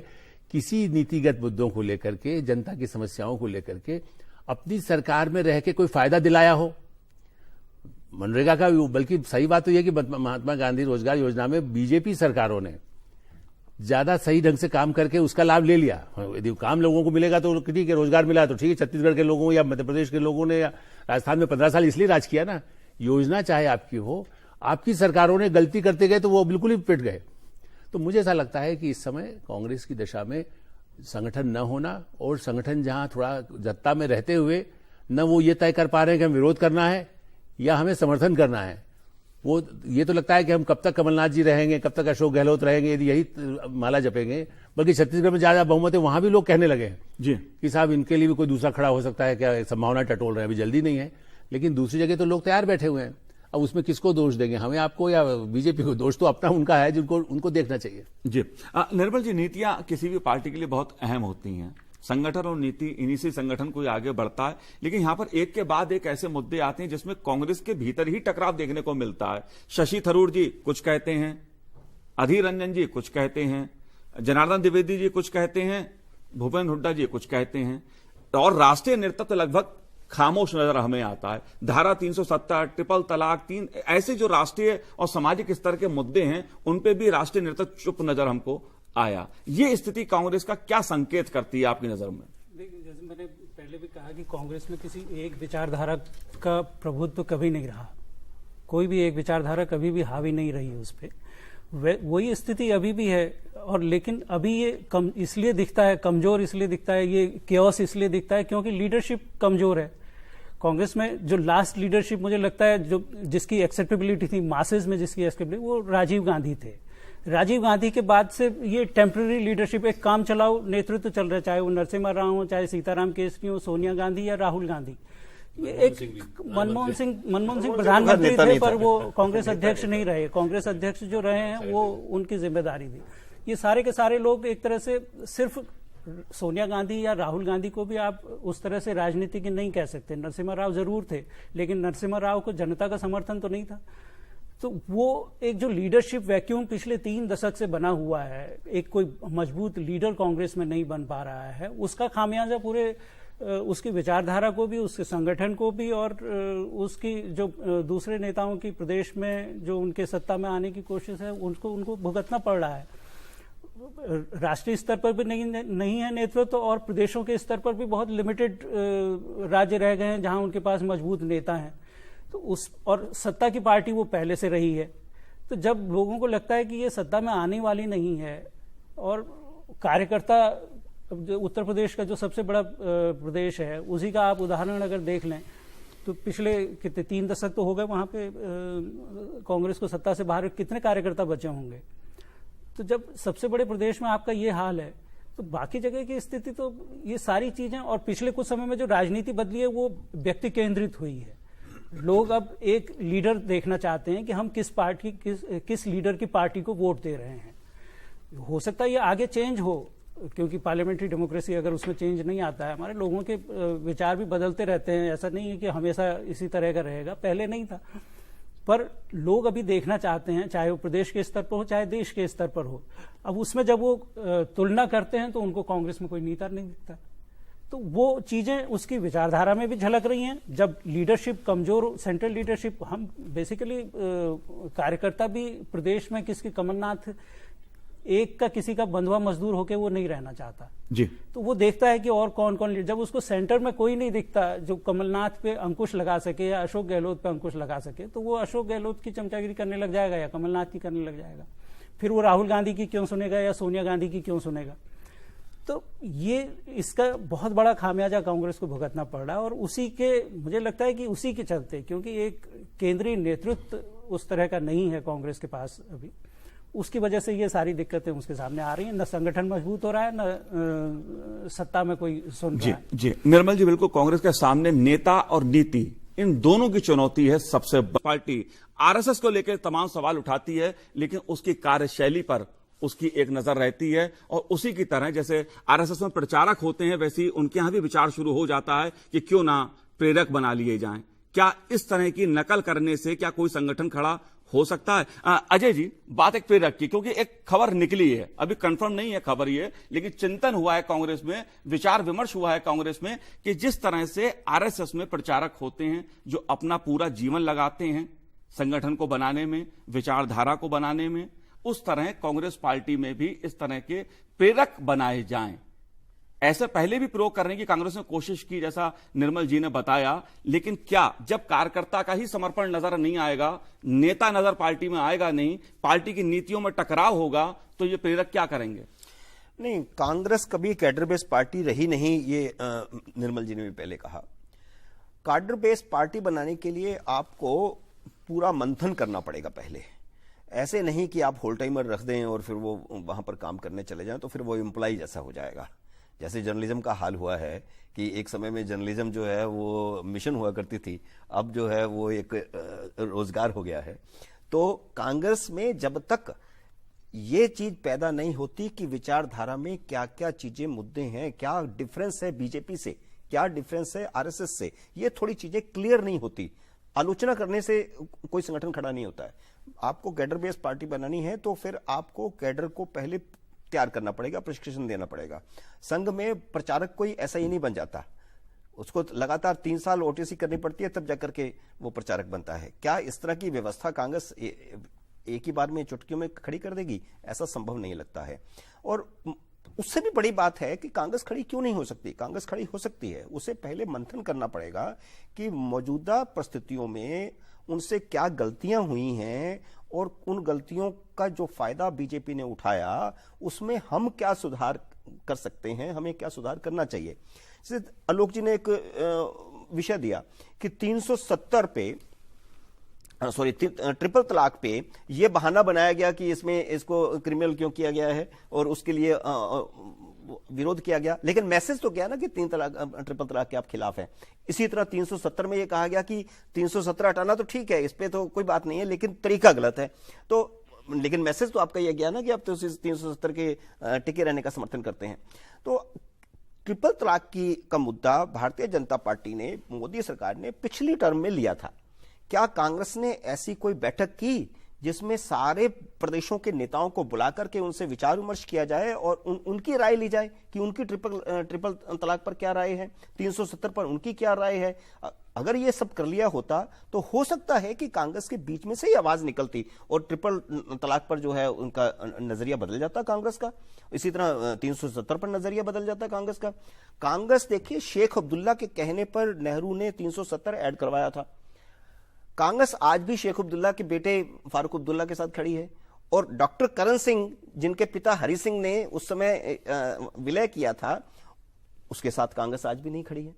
किसी नीतिगत मुद्दों को लेकर के, जनता की समस्याओं को लेकर के अपनी सरकार में रह के कोई फायदा दिलाया हो मनरेगा का। बल्कि सही बात तो यह कि महात्मा गांधी रोजगार योजना में बीजेपी सरकारों ने ज्यादा सही ढंग से काम करके उसका लाभ ले लिया। यदि काम लोगों को मिलेगा तो ठीक है, रोजगार मिला तो ठीक है। छत्तीसगढ़ के लोगों या मध्य प्रदेश के लोगों ने या राजस्थान में 15 साल इसलिए राज किया ना। योजना चाहे आपकी हो, आपकी सरकारों ने गलती करते गए तो वो बिल्कुल ही पिट गए। तो मुझे ऐसा लगता है कि इस समय कांग्रेस की दशा में संगठन न होना, और संगठन जहां थोड़ा सत्ता में रहते हुए न वो ये तय कर पा रहे हैं कि हम विरोध करना है या हमें समर्थन करना है। वो ये तो लगता है कि हम कब तक कमलनाथ जी रहेंगे, कब तक अशोक गहलोत रहेंगे, यदि यही माला जपेंगे। बल्कि छत्तीसगढ़ में ज्यादा बहुमत है, वहां भी लोग कहने लगे हैं जी कि साहब इनके लिए भी कोई दूसरा खड़ा हो सकता है क्या, संभावना टटोल रहे हैं, अभी जल्दी नहीं है। लेकिन दूसरी जगह तो लोग तैयार बैठे हुए हैं। अब उसमें किसको दोष देंगे, हमें आपको या बीजेपी को? दोष तो अपना उनका है, जिनको उनको देखना चाहिए। जी निर्मल जी, नीतियां किसी भी पार्टी के लिए बहुत अहम होती हैं। संगठन और नीति, इन्हीं से संगठन कोई आगे बढ़ता है। लेकिन यहां पर एक के बाद एक ऐसे मुद्दे आते हैं जिसमें कांग्रेस के भीतर ही टकराव देखने को मिलता है। शशि थरूर जी कुछ कहते हैं, अधीर रंजन जी कुछ कहते हैं, जनार्दन द्विवेदी जी कुछ कहते हैं, भूपेंद्र हुड्डा जी कुछ कहते हैं, और राष्ट्रीय नेतृत्व लगभग खामोश नजर हमें आता है। धारा 370, ट्रिपल तलाक, 3 ऐसे जो राष्ट्रीय और सामाजिक स्तर के मुद्दे हैं उन पे भी राष्ट्रीय नेतृत्व चुप नजर हमको आया। ये स्थिति कांग्रेस का क्या संकेत करती है आपकी नजर में? देखिए, जैसे मैंने पहले भी कहा कि कांग्रेस में किसी एक विचारधारा का प्रभुत्व कभी नहीं रहा, कोई भी एक विचारधारा कभी भी हावी नहीं रही उस पर। वही स्थिति अभी भी है। और लेकिन अभी ये कम इसलिए दिखता है, कमजोर इसलिए दिखता है, ये केओस इसलिए दिखता है क्योंकि लीडरशिप कमजोर है कांग्रेस में। जो लास्ट लीडरशिप मुझे लगता है जो जिसकी एक्सेप्टेबिलिटी थी मासेज में, जिसकी एक्सेप्टेबिलिटी, वो राजीव गांधी थे। राजीव गांधी के बाद से ये टेम्पररी लीडरशिप, एक काम चलाओ नेतृत्व चल रहा है, चाहे वो नरसिम्हा राव हो, चाहे सीताराम केसरी हो, सोनिया गांधी या राहुल गांधी। ये एक मनमोहन सिंह प्रधानमंत्री थे पर वो कांग्रेस अध्यक्ष नहीं रहे। कांग्रेस अध्यक्ष जो रहे हैं वो उनकी जिम्मेदारी थी। ये सारे के सारे लोग एक तरह से, सिर्फ सोनिया गांधी या राहुल गांधी को भी आप उस तरह से राजनीति के नहीं कह सकते। नरसिम्हा राव जरूर थे, लेकिन नरसिम्हा राव को जनता का समर्थन तो नहीं था। तो वो एक जो लीडरशिप वैक्यूम पिछले 3 दशक से बना हुआ है, एक कोई मजबूत लीडर कांग्रेस में नहीं बन पा रहा है, उसका खामियाजा पूरे उसकी विचारधारा को भी, उसके संगठन को भी, और उसकी जो दूसरे नेताओं की प्रदेश में जो उनके सत्ता में आने की कोशिश है उनको भुगतना पड़ रहा है। राष्ट्रीय स्तर पर भी नहीं है नेतृत्व, और प्रदेशों के स्तर पर भी बहुत लिमिटेड राज्य रह गए हैं जहां उनके पास मजबूत नेता हैं। तो और सत्ता की पार्टी वो पहले से रही है। तो जब लोगों को लगता है कि ये सत्ता में आने वाली नहीं है, और कार्यकर्ता, उत्तर प्रदेश का जो सबसे बड़ा प्रदेश है उसी का आप उदाहरण अगर देख लें तो पिछले कितने 3 दशक तो हो गए वहां पे कांग्रेस को सत्ता से बाहर, कितने कार्यकर्ता बचे होंगे। तो जब सबसे बड़े प्रदेश में आपका ये हाल है तो बाकी जगह की स्थिति, तो ये सारी चीजें, और पिछले कुछ समय में जो राजनीति बदली है वो व्यक्ति केंद्रित हुई है। लोग अब एक लीडर देखना चाहते हैं कि हम किस लीडर की पार्टी को वोट दे रहे हैं। हो सकता है ये आगे चेंज हो, क्योंकि पार्लियामेंट्री डेमोक्रेसी अगर उसमें चेंज नहीं आता है, हमारे लोगों के विचार भी बदलते रहते हैं, ऐसा नहीं है कि हमेशा इसी तरह का रहेगा, पहले नहीं था। पर लोग अभी देखना चाहते हैं, चाहे वो प्रदेश के स्तर पर हो चाहे देश के स्तर पर हो। अब उसमें जब वो तुलना करते हैं तो उनको कांग्रेस में कोई नेता नहीं दिखता। तो वो चीजें उसकी विचारधारा में भी झलक रही हैं। जब लीडरशिप कमजोर, सेंट्रल लीडरशिप, हम बेसिकली कार्यकर्ता भी प्रदेश में किसकी, कमलनाथ एक का किसी का बंधुआ मजदूर होके वो नहीं रहना चाहता जी। तो वो देखता है कि और कौन कौन, जब उसको सेंटर में कोई नहीं दिखता जो कमलनाथ पे अंकुश लगा सके या अशोक गहलोत पे अंकुश लगा सके, तो वो अशोक गहलोत की चमचागिरी करने लग जाएगा या कमलनाथ की करने लग जाएगा। फिर वो राहुल गांधी की क्यों सुनेगा या सोनिया गांधी की क्यों सुनेगा। तो ये इसका बहुत बड़ा खामियाजा कांग्रेस को भुगतना पड़ रहा है, और उसी के, मुझे लगता है कि उसी के चलते, क्योंकि एक केंद्रीय नेतृत्व उस तरह का नहीं है कांग्रेस के पास अभी, उसकी वजह से ये सारी दिक्कतें उसके सामने आ रही हैं। न संगठन मजबूत हो रहा है, न सत्ता में कोई सुन रहा है। जी निर्मल जी, बिल्कुल कांग्रेस के सामने नेता और नीति, इन दोनों की चुनौती है। सबसे पार्टी आरएसएस को लेकर तमाम सवाल उठाती है, लेकिन उसकी कार्यशैली पर उसकी एक नजर रहती है, और उसी की तरह जैसे आरएसएस में प्रचारक होते हैं वैसे ही उनके यहां भी विचार शुरू हो जाता है कि क्यों ना प्रेरक बना लिए जाएं। क्या इस तरह की नकल करने से क्या कोई संगठन खड़ा हो सकता है? अजय जी, बात एक प्रेरक की, क्योंकि एक खबर निकली है, अभी कंफर्म नहीं है खबर ये, लेकिन चिंतन हुआ है कांग्रेस में, विचार विमर्श हुआ है कांग्रेस में कि जिस तरह से आरएसएस में प्रचारक होते हैं जो अपना पूरा जीवन लगाते हैं संगठन को बनाने में, विचारधारा को बनाने में, उस तरह कांग्रेस पार्टी में भी इस तरह के प्रेरक बनाए जाएं। ऐसे पहले भी प्रयोग करने की कांग्रेस ने कोशिश की, जैसा निर्मल जी ने बताया, लेकिन क्या जब कार्यकर्ता का ही समर्पण नजर नहीं आएगा, नेता नजर पार्टी में आएगा नहीं, पार्टी की नीतियों में टकराव होगा, तो ये प्रेरक क्या करेंगे? नहीं, कांग्रेस कभी कैडर बेस्ड पार्टी रही नहीं, ये निर्मल जी ने भी पहले कहा। कैडर बेस्ड पार्टी बनाने के लिए आपको पूरा मंथन करना पड़ेगा पहले। ऐसे नहीं कि आप होल टाइमर रख दें और फिर वो वहां पर काम करने चले जाएं, तो फिर वो एम्प्लॉय जैसा हो जाएगा। जैसे जर्नलिज्म का हाल हुआ है कि एक समय में जर्नलिज्म जो है वो मिशन हुआ करती थी, अब जो है वो एक रोजगार हो गया है। तो कांग्रेस में जब तक ये चीज पैदा नहीं होती कि विचारधारा में क्या क्या चीजें, मुद्दे हैं, क्या डिफरेंस है बीजेपी से, क्या डिफरेंस है आरएसएस से, ये थोड़ी चीजें क्लियर नहीं होती, आलोचना करने से कोई संगठन खड़ा नहीं होता है। आपको कैडर बेस्ड पार्टी बनानी है तो फिर आपको कैडर को पहले तैयार करना पड़ेगा, प्रशिक्षण देना पड़ेगा। संघ में प्रचारक कोई ऐसा ही नहीं बन जाता, उसको लगातार 3 साल ओटीसी करनी पड़ती है, तब जाकर के वो प्रचारक बनता है। क्या इस तरह की व्यवस्था कांग्रेस एक ही बार में चुटकियों में खड़ी कर देगी? ऐसा संभव नहीं लगता है। और उससे भी बड़ी बात है कि कांग्रेस खड़ी क्यों नहीं हो सकती? कांग्रेस खड़ी हो सकती है, उसे पहले मंथन करना पड़ेगा कि मौजूदा परिस्थितियों में उनसे क्या गलतियां हुई हैं और उन गलतियों का जो फायदा बीजेपी ने उठाया उसमें हम क्या सुधार कर सकते हैं, हमें क्या सुधार करना चाहिए। जैसे आलोक जी ने एक विषय दिया कि 370 पे ट्रिपल तलाक पे ये बहाना बनाया गया कि इसमें इसको क्रिमिनल क्यों किया गया है और उसके लिए विरोध किया गया, लेकिन मैसेज तो गया ना कि ट्रिपल तलाक के आप खिलाफ हैं। इसी तरह 370 में ये कहा गया कि 317 हटाना तो ठीक है, इस पे तो कोई बात नहीं है, लेकिन तरीका गलत है। तो लेकिन मैसेज तो आपका यह गया ना कि आप तो 370 के टिके रहने का समर्थन करते हैं। तो ट्रिपल तलाक का मुद्दा भारतीय जनता पार्टी ने, मोदी सरकार ने पिछली टर्म में लिया था। क्या कांग्रेस ने ऐसी कोई बैठक की जिसमें सारे प्रदेशों के नेताओं को बुलाकर के उनसे विचार विमर्श किया जाए और उनकी राय ली जाए कि उनकी ट्रिपल तलाक पर क्या राय है, 370 पर उनकी क्या राय है? अगर ये सब कर लिया होता तो हो सकता है कि कांग्रेस के बीच में से ही आवाज निकलती और ट्रिपल तलाक पर जो है उनका नजरिया बदल जाता कांग्रेस का। इसी तरह 370 पर नजरिया बदल जाता कांग्रेस का। कांग्रेस देखिए, शेख अब्दुल्ला के कहने पर नेहरू ने 370 ऐड करवाया था। कांग्रेस आज भी शेख अब्दुल्ला के बेटे फारूक अब्दुल्ला के साथ खड़ी है और डॉक्टर करण सिंह, जिनके पिता हरि सिंह ने उस समय विलय किया था, उसके साथ कांग्रेस आज भी नहीं खड़ी है।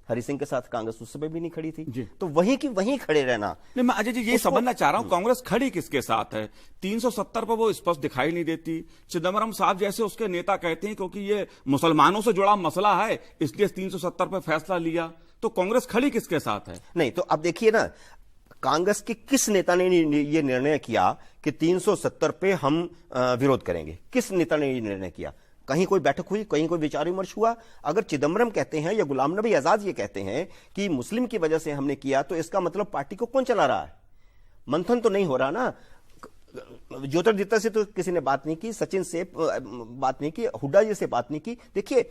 हरि सिंह के साथ कांग्रेस उस समय भी नहीं खड़ी थी। तो वहीं की वहीं खड़े रहना। नहीं, मैं अजय जी ये समझना चाह रहा हूं कांग्रेस खड़ी किसके साथ है। 370 पर वो स्पष्ट दिखाई नहीं देती। चिदम्बरम साहब जैसे उसके नेता कहते हैं क्योंकि ये मुसलमानों से जुड़ा मसला है इसलिए 370 पर फैसला लिया। तो कांग्रेस खड़ी किसके साथ है? नहीं, तो अब देखिए ना, कांग्रेस के किस नेता ने ये निर्णय किया कि 370 पे हम विरोध करेंगे? किस नेता ने ये निर्णय किया? कहीं कोई बैठक हुई, कहीं कोई विचार विमर्श हुआ? अगर चिदम्बरम कहते हैं या गुलाम नबी आजाद ये कहते हैं कि मुस्लिम की वजह से हमने किया, तो इसका मतलब पार्टी को कौन चला रहा है? मंथन तो नहीं हो रहा ना। ज्योतिरादित्य से तो किसी ने बात नहीं की, सचिन से बात नहीं की, हुड्डा जी से बात नहीं की। देखिए,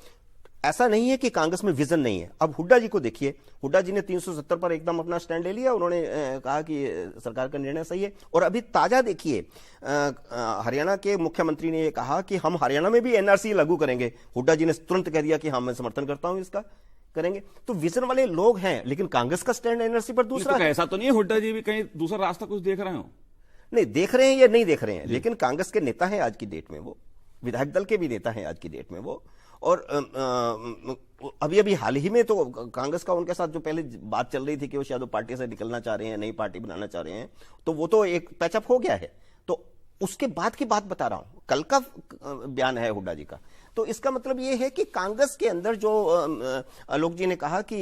ऐसा नहीं है कि कांग्रेस में विजन नहीं है। अब हुड्डा जी को देखिए, हुड्डा जी ने 370 पर एकदम अपना स्टैंड ले लिया। उन्होंने कहा कि सरकार का निर्णय सही है। और अभी ताजा देखिए, हरियाणा के मुख्यमंत्री ने यह कहा कि हम हरियाणा में भी एनआरसी लागू करेंगे। हुड्डा जी ने तुरंत कह दिया कि हाँ, मैं समर्थन करता हूं, इसका करेंगे। तो विजन वाले लोग हैं, लेकिन कांग्रेस का स्टैंड एनआरसी पर दूसरा है। ऐसा तो नहीं है हुड्डा जी भी कहीं दूसरा रास्ता कुछ देख रहे हो? नहीं, देख रहे हैं या नहीं देख रहे हैं, लेकिन कांग्रेस के नेता हैं आज की डेट में, वो विधायक दल के भी नेता हैं आज की डेट में वो। और अभी हाल ही में तो कांग्रेस का उनके साथ जो पहले बात चल रही थी कि वो शायद पार्टी से निकलना चाह रहे हैं, नई पार्टी बनाना चाह रहे हैं, तो वो तो एक पैचअप हो गया है। तो उसके बाद की बात बता रहा हूं, कल का बयान है हुड्डा जी का। तो इसका मतलब ये है कि कांग्रेस के अंदर जो आलोक जी ने कहा कि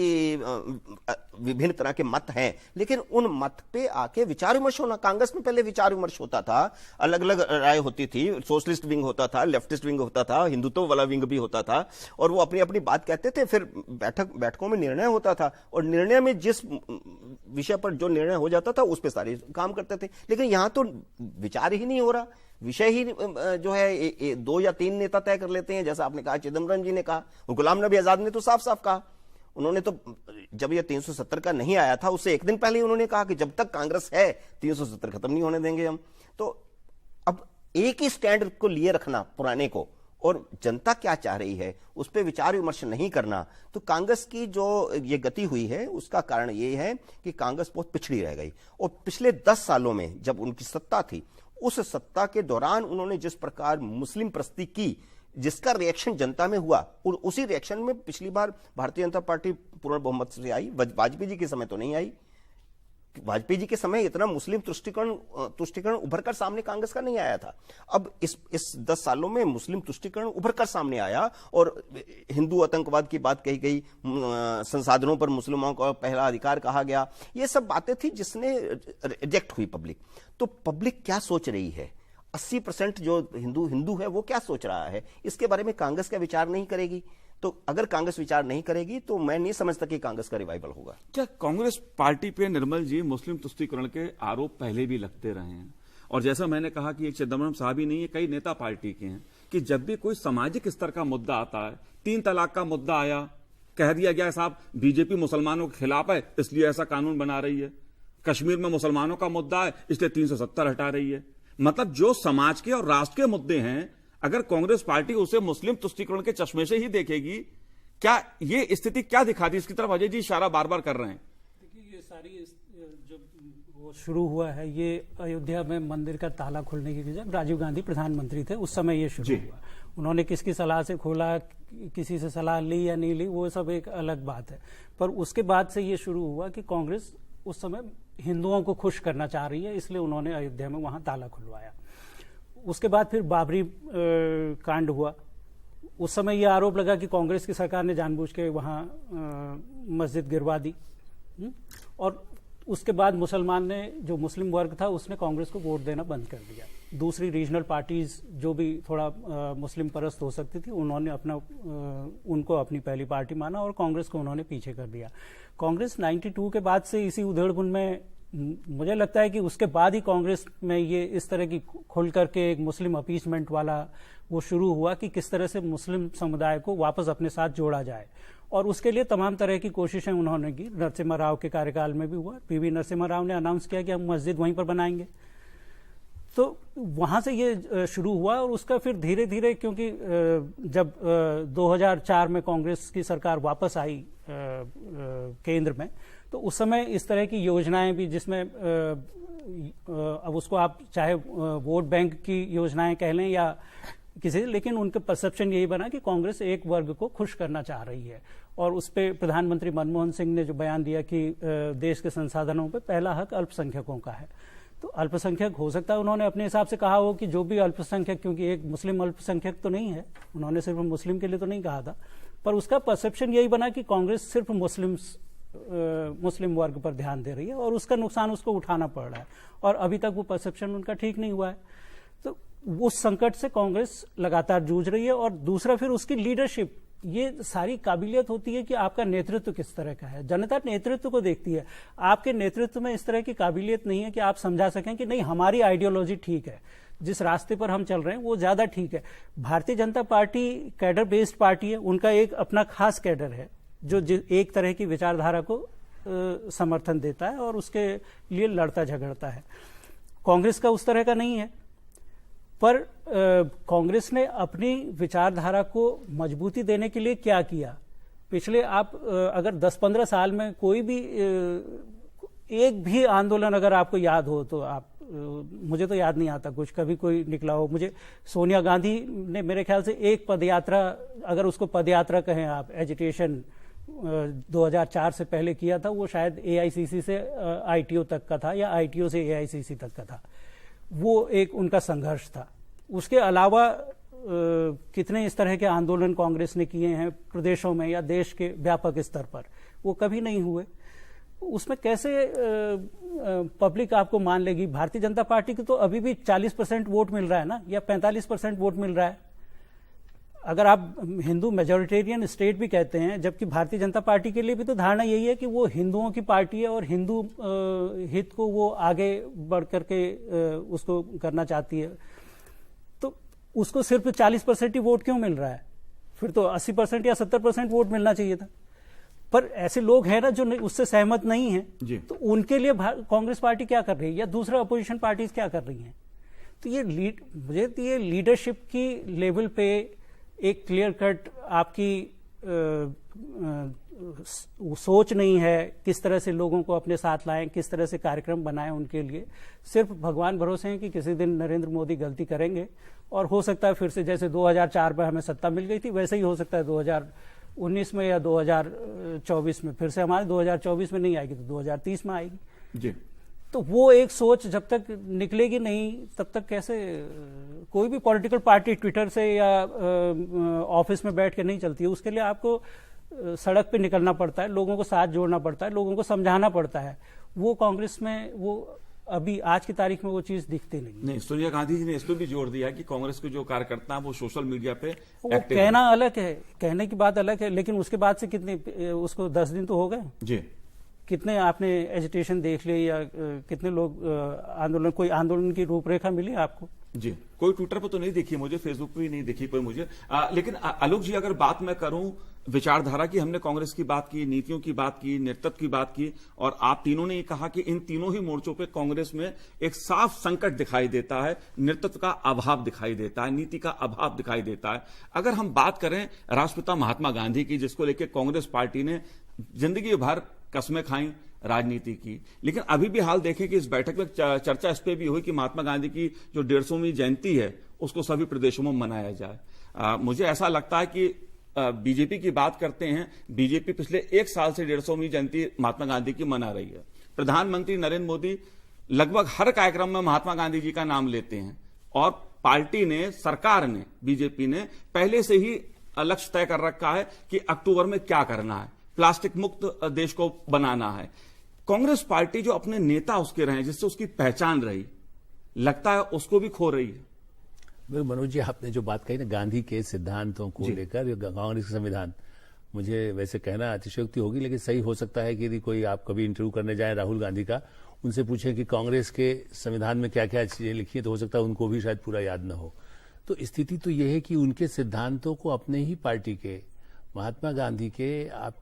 विभिन्न तरह के मत हैं, लेकिन उन मत पे आके विचार विमर्श होना। कांग्रेस में पहले विचार विमर्श होता था, अलग अलग राय होती थी, सोशलिस्ट विंग होता था, लेफ्टिस्ट विंग होता था, हिंदुत्व वाला विंग भी होता था, और वो अपनी अपनी बात कहते थे। फिर बैठकों में निर्णय होता था और निर्णय में जिस विषय पर जो निर्णय हो जाता था उस पर सारे काम करते थे। लेकिन यहां तो विचार ही नहीं हो रहा, विषय ही जो है 2 या 3 नेता तय कर लेते हैं। जैसा आपने कहा, चिदम्बरम जी ने कहा, गुलाम नबी आजाद ने तो साफ साफ कहा। उन्होंने तो जब ये 370 का नहीं आया था उससे एक दिन पहले ही उन्होंने कहा कि जब तक कांग्रेस है 370 खत्म नहीं होने देंगे हम। तो अब एक ही स्टैंड को लिए रखना पुराने को, और जनता क्या चाह रही है उस पर विचार विमर्श नहीं करना, तो कांग्रेस की जो ये गति हुई है उसका कारण ये है कि कांग्रेस बहुत पिछड़ी रह गई। और पिछले 10 सालों में जब उनकी सत्ता थी, उस सत्ता के दौरान उन्होंने जिस प्रकार मुस्लिम प्रस्ती की, जिसका रिएक्शन जनता में हुआ, और उसी रिएक्शन में पिछली बार भारतीय जनता पार्टी पूर्ण बहुमत से आई। वाजपेयी जी के समय तो नहीं आई। वाजपेयी जी के समय इतना मुस्लिम तुष्टिकरण उभरकर सामने कांग्रेस का नहीं आया था। अब इस 10 सालों में मुस्लिम तुष्टिकरण उभरकर सामने आया और हिंदू आतंकवाद की बात कही गई, संसाधनों पर मुस्लिमों का पहला अधिकार कहा गया। ये सब बातें थी जिसने रिजेक्ट हुई पब्लिक। तो पब्लिक क्या सोच रही है, 80% जो हिंदू है वो क्या सोच रहा है, इसके बारे में कांग्रेस का विचार नहीं करेगी। तो अगर कांग्रेस विचार नहीं करेगी तो मैं नहीं समझता कि कांग्रेस का रिवाइवल होगा। क्या कांग्रेस पार्टी पे निर्मल जी मुस्लिम तुष्टीकरण के आरोप पहले भी लगते रहे हैं? और जैसा मैंने कहा कि एक चिदम्बरम साहब ही नहीं है, कई नेता पार्टी के हैं कि जब भी कोई सामाजिक स्तर का मुद्दा आता है, 3 तलाक का मुद्दा आया, कह दिया गया साहब बीजेपी मुसलमानों के खिलाफ है इसलिए ऐसा कानून बना रही है, कश्मीर में मुसलमानों का मुद्दा है इसलिए 370 हटा रही है। मतलब जो समाज के और राष्ट्र के मुद्दे हैं, अगर कांग्रेस पार्टी उसे मुस्लिम तुष्टीकरण के चश्मे से ही देखेगी, क्या ये स्थिति क्या दिखाती? इसकी तरफ अजय जी इशारा बार बार कर रहे हैं। देखिए, ये सारी जो वो शुरू हुआ है, ये अयोध्या में मंदिर का ताला खुलने की वजह, राजीव गांधी प्रधानमंत्री थे उस समय ये शुरू हुआ। उन्होंने किसकी सलाह से खोला, किसी से सलाह ली या नहीं ली, वो सब एक अलग बात है। पर उसके बाद से ये शुरू हुआ कि कांग्रेस उस समय हिंदुओं को खुश करना चाह रही है, इसलिए उन्होंने अयोध्या में वहां ताला खुलवाया। उसके बाद फिर बाबरी कांड हुआ, उस समय यह आरोप लगा कि कांग्रेस की सरकार ने जानबूझ के वहां मस्जिद गिरवा दी। और उसके बाद जो मुस्लिम वर्ग था उसने कांग्रेस को वोट देना बंद कर दिया। दूसरी रीजनल पार्टीज जो भी थोड़ा मुस्लिम परस्त हो सकती थी, उन्होंने उनको अपनी पहली पार्टी माना और कांग्रेस को उन्होंने पीछे कर दिया। कांग्रेस 92 के बाद से इसी उधेड़बुन में, मुझे लगता है कि उसके बाद ही कांग्रेस में ये इस तरह की खुल करके एक मुस्लिम अपीसमेंट वाला वो शुरू हुआ कि किस तरह से मुस्लिम समुदाय को वापस अपने साथ जोड़ा जाए। और उसके लिए तमाम तरह की कोशिशें उन्होंने की। नरसिम्हा राव के कार्यकाल में भी हुआ। पीवी नरसिम्हा राव ने अनाउंस किया कि हम मस्जिद वहीं पर बनाएंगे, तो वहां से ये शुरू हुआ। और उसका फिर धीरे धीरे, क्योंकि जब 2004 में कांग्रेस की सरकार वापस आई केंद्र में, तो उस समय इस तरह की योजनाएं भी, जिसमें अब उसको आप चाहे वोट बैंक की योजनाएं कह लें या किसी, लेकिन उनका परसेप्शन यही बना कि कांग्रेस एक वर्ग को खुश करना चाह रही है। और उस पर प्रधानमंत्री मनमोहन सिंह ने जो बयान दिया कि देश के संसाधनों पर पहला हक अल्पसंख्यकों का है, तो अल्पसंख्यक हो सकता है उन्होंने अपने हिसाब से कहा हो कि जो भी अल्पसंख्यक, क्योंकि एक मुस्लिम अल्पसंख्यक तो नहीं है, उन्होंने सिर्फ मुस्लिम के लिए तो नहीं कहा था, पर उसका परसेप्शन यही बना कि कांग्रेस सिर्फ मुस्लिम वर्ग पर ध्यान दे रही है और उसका नुकसान उसको उठाना पड़ रहा है। और अभी तक वो परसेप्शन उनका ठीक नहीं हुआ है। तो उस संकट से कांग्रेस लगातार जूझ रही है। और दूसरा फिर उसकी लीडरशिप, ये सारी काबिलियत होती है कि आपका नेतृत्व किस तरह का है। जनता नेतृत्व को देखती है। आपके नेतृत्व में इस तरह की काबिलियत नहीं है कि आप समझा सकें कि नहीं, हमारी आइडियोलॉजी ठीक है, जिस रास्ते पर हम चल रहे हैं वो ज्यादा ठीक है। Bharatiya Janata party cadre based party है, उनका एक अपना खास कैडर है जो एक तरह की विचारधारा को समर्थन देता है और उसके लिए लड़ता झगड़ता है। कांग्रेस का उस तरह का नहीं है। पर कांग्रेस ने अपनी विचारधारा को मजबूती देने के लिए क्या किया? पिछले आप अगर 10-15 साल में कोई भी एक भी आंदोलन अगर आपको याद हो तो आप, मुझे तो याद नहीं आता कुछ कभी कोई निकला हो। मुझे सोनिया गांधी ने मेरे ख्याल से एक पदयात्रा, अगर उसको पदयात्रा कहें आप, एजिटेशन 2004 से पहले किया था, वो शायद एआईसीसी से आईटीओ तक का था या आईटीओ से एआईसीसी तक का था। वो एक उनका संघर्ष था। उसके अलावा कितने इस तरह के आंदोलन कांग्रेस ने किए हैं प्रदेशों में या देश के व्यापक स्तर पर, वो कभी नहीं हुए। उसमें कैसे पब्लिक आपको मान लेगी? भारतीय जनता पार्टी को तो अभी भी 40% वोट मिल रहा है ना, या 45% वोट मिल रहा है। अगर आप हिंदू मेजोरिटेरियन स्टेट भी कहते हैं, जबकि भारतीय जनता पार्टी के लिए भी तो धारणा यही है कि वो हिंदुओं की पार्टी है और हिंदू हित को वो आगे बढ़ करके उसको करना चाहती है। तो उसको सिर्फ 40% ही वोट क्यों मिल रहा है? फिर तो 80% या 70% वोट मिलना चाहिए था। पर ऐसे लोग हैं ना जो उससे सहमत नहीं है, तो उनके लिए कांग्रेस पार्टी क्या कर रही है या दूसरा अपोजिशन पार्टीज क्या कर रही हैं? तो ये लीडरशिप की लेवल पे एक क्लियर कट आपकी सोच नहीं है किस तरह से लोगों को अपने साथ लाएं, किस तरह से कार्यक्रम बनाएं उनके लिए। सिर्फ भगवान भरोसे हैं कि किसी दिन नरेंद्र मोदी गलती करेंगे और हो सकता है फिर से जैसे 2004 में हमें सत्ता मिल गई थी, वैसे ही हो सकता है 2019 में या 2024 में फिर से हमारे 2024 में नहीं आएगी तो 2030 में आएगी जी। तो वो एक सोच जब तक निकलेगी नहीं तब तक कैसे कोई भी पॉलिटिकल पार्टी ट्विटर से या ऑफिस में बैठ के नहीं चलती है। उसके लिए आपको सड़क पे निकलना पड़ता है, लोगों को साथ जोड़ना पड़ता है, लोगों को समझाना पड़ता है। वो कांग्रेस में वो अभी आज की तारीख में वो चीज दिखती नहीं। नहीं, सोनिया गांधी जी ने इस पर भी जोर दिया कि कांग्रेस के जो कार्यकर्ता हैं वो सोशल मीडिया पे वो एक्टिव कहना अलग है, कहने की बात अलग है, लेकिन उसके बाद से कितने, उसको 10 दिन तो हो गए, जी, कितने आपने एजिटेशन देख लिए या कितने लोग आंदोलन, कोई आंदोलन की रूपरेखा मिली आपको? जी, कोई ट्विटर पर तो नहीं दिखी मुझे, फेसबुक पे भी नहीं दिखी कोई मुझे। लेकिन आलोक जी, अगर बात मैं करूं विचारधारा की, हमने कांग्रेस की बात की, नीतियों की बात की, नेतृत्व की बात की, और आप तीनों ने ये कहा कि इन तीनों ही मोर्चों पे कांग्रेस में एक साफ संकट दिखाई देता है, नेतृत्व का अभाव दिखाई देता है, नीति का अभाव दिखाई देता है। अगर हम बात करें राष्ट्रपिता महात्मा गांधी की, जिसको लेकर कांग्रेस पार्टी ने जिंदगी भर कस्में खाई राजनीति की, लेकिन अभी भी हाल देखें कि इस बैठक में चर्चा इस पे भी हुई कि महात्मा गांधी की जो 150वीं जयंती है उसको सभी प्रदेशों में मनाया जाए। मुझे ऐसा लगता है कि बीजेपी की बात करते हैं, बीजेपी पिछले 1 साल से 150वीं जयंती महात्मा गांधी की मना रही है। प्रधानमंत्री नरेंद्र मोदी लगभग हर कार्यक्रम में महात्मा गांधी जी का नाम लेते हैं, और पार्टी ने, सरकार ने, बीजेपी ने पहले से ही लक्ष्य तय कर रखा है कि अक्टूबर में क्या करना है, प्लास्टिक मुक्त देश को बनाना है। कांग्रेस पार्टी जो अपने नेता उसके रहे, जिससे उसकी पहचान रही, लगता है उसको भी खो रही है। मनोज जी, आपने जो बात कही ना गांधी के सिद्धांतों को लेकर कांग्रेस का संविधान, मुझे वैसे कहना अतिशयोक्ति होगी, लेकिन सही हो सकता है कि यदि कोई आप कभी इंटरव्यू करने जाए राहुल गांधी का, उनसे पूछें कि कांग्रेस के संविधान में क्या क्या चीजें लिखी है, तो हो सकता है उनको भी शायद पूरा याद न हो। तो स्थिति तो यह है कि उनके सिद्धांतों को अपने ही पार्टी के, महात्मा गांधी के, आप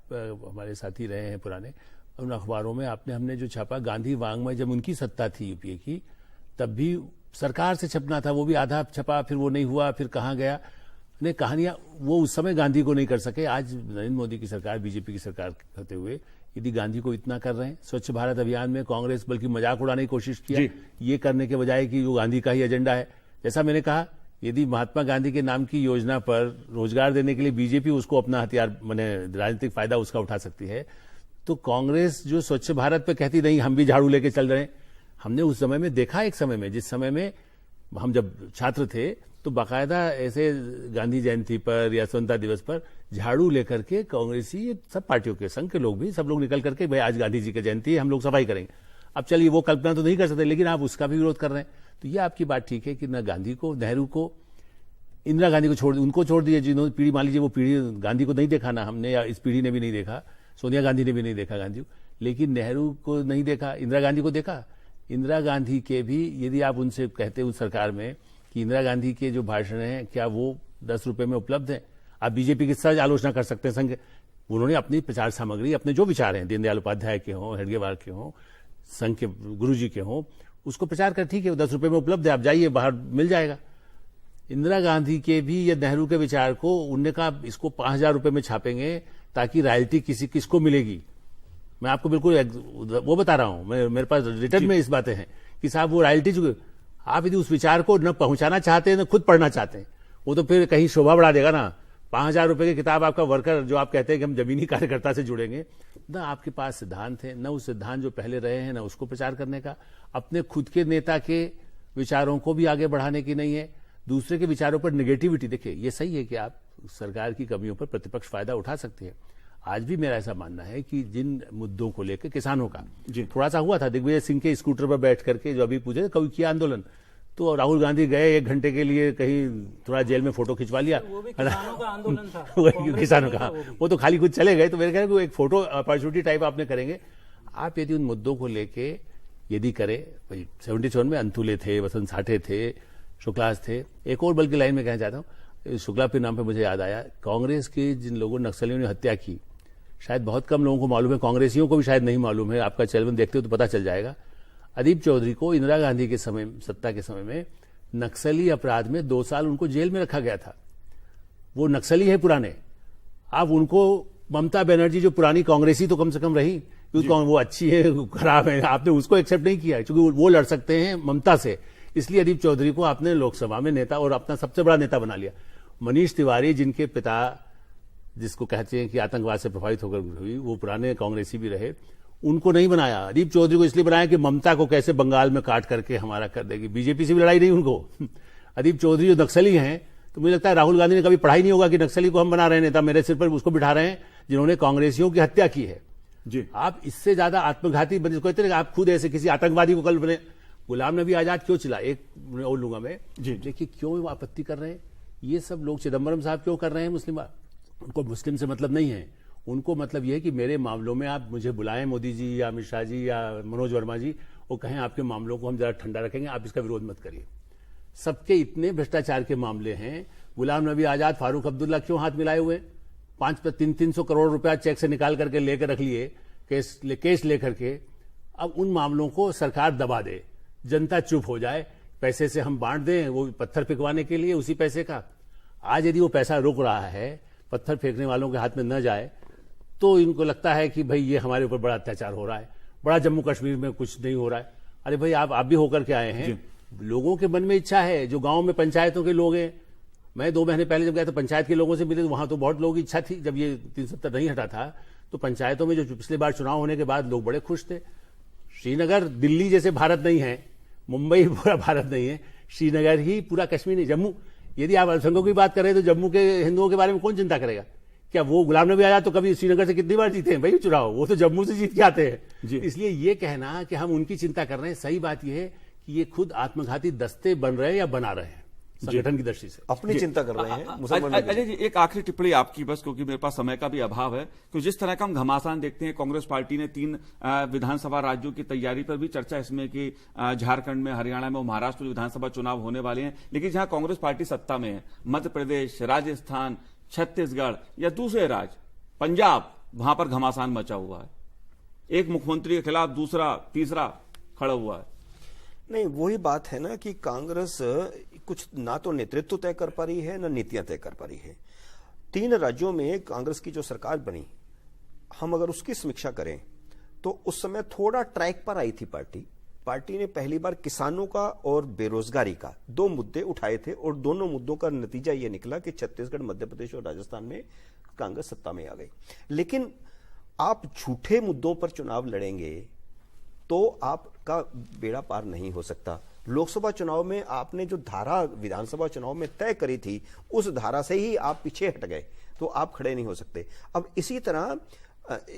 हमारे साथी रहे हैं पुराने, उन अखबारों में हमने जो छापा, गांधी वांग्मय, जब उनकी सत्ता थी यूपीए की, तब भी सरकार से छपना था, वो भी आधा छपा, फिर वो नहीं हुआ, फिर कहाँ गया, ने कहानियां वो उस समय गांधी को नहीं कर सके। आज नरेंद्र मोदी की सरकार, बीजेपी की सरकार होते हुए यदि गांधी को इतना कर रहे हैं, स्वच्छ भारत अभियान में कांग्रेस बल्कि मजाक उड़ाने की कोशिश किया, ये करने के बजाय कि वो गांधी का ही एजेंडा है। जैसा मैंने कहा, यदि महात्मा गांधी के नाम की योजना पर रोजगार देने के लिए बीजेपी उसको अपना हथियार, माने राजनीतिक फायदा उसका उठा सकती है, तो कांग्रेस जो स्वच्छ भारत पे कहती नहीं हम भी झाड़ू लेके चल रहे हैं, हमने उस समय में देखा, एक समय में, जिस समय में हम जब छात्र थे, तो बाकायदा ऐसे गांधी जयंती पर या स्वतंत्रता दिवस पर झाड़ू लेकर के कांग्रेसी, सब पार्टियों के, संघ के लोग भी, सब लोग निकल करके भाई आज गांधी जी की जयंती है, हम लोग सफाई करेंगे। अब चलिए वो कल्पना तो नहीं कर सकते, लेकिन आप उसका भी विरोध कर रहे हैं। तो ये आपकी बात ठीक है कि न गांधी को, नेहरू को, इंदिरा गांधी को छोड़, उनको छोड़ दिए, जिन्होंने पीढ़ी, मान लीजिए वो पीढ़ी गांधी को नहीं देखा ना हमने, या इस पीढ़ी ने भी नहीं देखा, सोनिया गांधी ने भी नहीं देखा गांधी को, लेकिन नेहरू को नहीं देखा, इंदिरा गांधी को देखा। इंदिरा गांधी के भी यदि आप उनसे कहते उस सरकार में कि इंदिरा गांधी के जो भाषण हैं क्या वो 10 रुपए में उपलब्ध है, आप बीजेपी की सहज आलोचना कर सकते हैं। संघ, उन्होंने अपनी प्रचार सामग्री, अपने जो विचार हैं, दीनदयाल उपाध्याय के हों, हेडगेवार के हों, संघ के गुरु जी के हों, उसको प्रचार कर, ठीक है 10 रुपए में उपलब्ध है, आप जाइए बाहर मिल जाएगा। इंदिरा गांधी के भी या नेहरू के विचार को उनने कहा इसको 5000 रुपए में छापेंगे ताकि रॉयल्टी किसको मिलेगी। मैं आपको बिल्कुल वो बता रहा हूं, मेरे पास रिटर्न में इस बातें हैं कि साहब वो रॉयल्टी जो आप यदि उस विचार को न पहुंचाना चाहते हैं न खुद पढ़ना चाहते हैं, वो तो फिर कहीं शोभा बढ़ा देगा ना। 5000 रुपए की किताब आपका वर्कर, जो आप कहते हैं कि हम जमीनी कार्यकर्ता से जुड़ेंगे, न आपके पास सिद्धांत है, न उस सिद्धांत जो पहले रहे हैं, न उसको प्रचार करने का, अपने खुद के नेता के विचारों को भी आगे बढ़ाने की नहीं है, दूसरे के विचारों पर निगेटिविटी। देखिए ये सही है कि आप सरकार की कमियों पर प्रतिपक्ष फायदा उठा सकते हैं। आज भी मेरा ऐसा मानना है कि जिन मुद्दों को लेकर किसानों का थोड़ा सा हुआ था, दिग्विजय सिंह के स्कूटर पर बैठ करके जो अभी पूछे कभी किया आंदोलन, तो राहुल गांधी गए 1 घंटे के लिए कहीं थोड़ा जेल में फोटो खिंचवा लिया, वो भी किसानों का आंदोलन था, किसानों का, वो तो खाली कुछ चले गए। तो मेरे ख्याल में एक फोटो अपॉर्चुनिटी टाइप आपने करेंगे। आप यदि उन मुद्दों को लेके यदि करें, 77 में अंतुले थे, वसंत साठे थे, शुक्लास थे, एक और बल्कि लाइन में कहना चाहता हूं, शुक्ला के नाम पे मुझे याद आया, कांग्रेस के जिन लोगों नक्सलियों ने हत्या की, शायद बहुत कम लोगों को मालूम है, कांग्रेसियों को भी शायद नहीं मालूम है, आपका चैनल देखते हो तो पता चल जाएगा। अदीप चौधरी को इंदिरा गांधी के समय, सत्ता के समय में नक्सली अपराध में 2 साल उनको जेल में रखा गया था। वो नक्सली है पुराने, अब उनको ममता बनर्जी जो पुरानी कांग्रेसी तो कम से कम रही, क्योंकि वो अच्छी है खराब है, आपने उसको एक्सेप्ट नहीं किया, क्योंकि वो लड़ सकते हैं ममता से, इसलिए अदीप चौधरी को आपने लोकसभा में नेता और अपना सबसे बड़ा नेता बना लिया। मनीष तिवारी, जिनके पिता, जिसको कहते हैं कि आतंकवाद से प्रभावित होकर हुई, वो पुराने कांग्रेसी भी रहे, उनको नहीं बनाया। अदीप चौधरी को इसलिए बनाया कि ममता को कैसे बंगाल में काट करके हमारा कर देगी, बीजेपी से भी लड़ाई नहीं उनको। अदीप चौधरी जो नक्सली हैं, तो मुझे लगता है राहुल गांधी ने कभी पढ़ाई नहीं होगा कि नक्सली को हम बना रहे हैं नेता, मेरे सिर पर उसको बिठा रहे हैं जिन्होंने कांग्रेसियों की हत्या की है। जी। आप इससे ज्यादा आत्मघाती बने, कहते हैं आप खुद ऐसे किसी आतंकवादी को कल बने। गुलाम नबी आजाद क्यों चिल्ला, एक और लूंगा मैं जी। देखिए क्यों वो आपत्ति कर रहे हैं ये सब लोग। चिदम्बरम साहब क्यों कर रहे हैं मुस्लिम, उनको मुस्लिम से मतलब नहीं है, उनको मतलब यह है कि मेरे मामलों में आप मुझे बुलाएं, मोदी जी या अमित शाह जी या मनोज वर्मा जी, वो कहें आपके मामलों को हम जरा ठंडा रखेंगे, आप इसका विरोध मत करिए। सबके इतने भ्रष्टाचार के मामले हैं। गुलाम नबी आजाद, फारूक अब्दुल्ला क्यों हाथ मिलाए हुए? 300 करोड़ रुपया चेक से निकाल करके लेकर रख लिए, केस लेकर के। अब उन मामलों को सरकार दबा दे, जनता चुप हो जाए, पैसे से हम बांट दें वो पत्थर फेंकवाने के लिए उसी पैसे का। आज यदि वो पैसा रुक रहा है, पत्थर फेंकने वालों के हाथ में न जाए, तो इनको लगता है कि भाई ये हमारे ऊपर बड़ा अत्याचार हो रहा है, बड़ा जम्मू कश्मीर में कुछ नहीं हो रहा है। अरे भाई आप भी होकर के आए हैं, लोगों के मन में इच्छा है। जो गांव में पंचायतों के लोग हैं, मैं 2 महीने पहले जब गया तो पंचायत के लोगों से मिले, तो वहां तो बहुत लोगों की इच्छा थी। जब ये 370 नहीं हटा था तो पंचायतों में जो पिछले बार चुनाव होने के बाद लोग बड़े खुश थे। श्रीनगर दिल्ली जैसे भारत नहीं है, मुंबई पूरा भारत नहीं है, श्रीनगर ही पूरा कश्मीर नहीं, जम्मू। यदि आप अल्पसंख्यकों की बात करें तो जम्मू के हिंदुओं के बारे में कौन चिंता करेगा? क्या वो गुलाम नबी आजाद तो कभी श्रीनगर से कितनी बार जीते हैं भाई चुनाव, वो तो जम्मू से जीत के आते हैं। इसलिए ये कहना कि हम उनकी चिंता कर रहे हैं, सही बात यह है कि ये खुद आत्मघाती दस्ते बन रहे हैं या बना रहे हैं संगठन की दृष्टि से, अपनी चिंता कर रहे हैं। अजय जी, एक आखिरी टिप्पणी आपकी बस, क्योंकि मेरे पास समय का भी अभाव है। तो जिस तरह का हम घमासान देखते हैं, कांग्रेस पार्टी ने 3 विधानसभा राज्यों की तैयारी पर भी चर्चा इसमें कि झारखंड में, हरियाणा में और महाराष्ट्र में विधानसभा चुनाव होने वाले हैं, लेकिन जहां कांग्रेस पार्टी सत्ता में है, मध्य प्रदेश, राजस्थान, छत्तीसगढ़ या दूसरे राज्य, पंजाब, वहां पर घमासान मचा हुआ है। एक मुख्यमंत्री के खिलाफ दूसरा तीसरा खड़ा हुआ है। नहीं, वही बात है ना कि कांग्रेस कुछ ना तो नेतृत्व तय कर पा रही है ना नीतियां तय कर पा रही है। 3 राज्यों में कांग्रेस की जो सरकार बनी, हम अगर उसकी समीक्षा करें तो उस समय थोड़ा ट्रैक पर आई थी पार्टी ने पहली बार किसानों का और बेरोजगारी का 2 मुद्दे उठाए थे, और दोनों मुद्दों का नतीजा यह निकला कि छत्तीसगढ़, मध्य प्रदेश और राजस्थान में कांग्रेस सत्ता में आ गई। लेकिन आप झूठे मुद्दों पर चुनाव लड़ेंगे तो आपका बेड़ा पार नहीं हो सकता। लोकसभा चुनाव में आपने जो धारा विधानसभा चुनाव में तय करी थी, उस धारा से ही आप पीछे हट गए, तो आप खड़े नहीं हो सकते। अब इसी तरह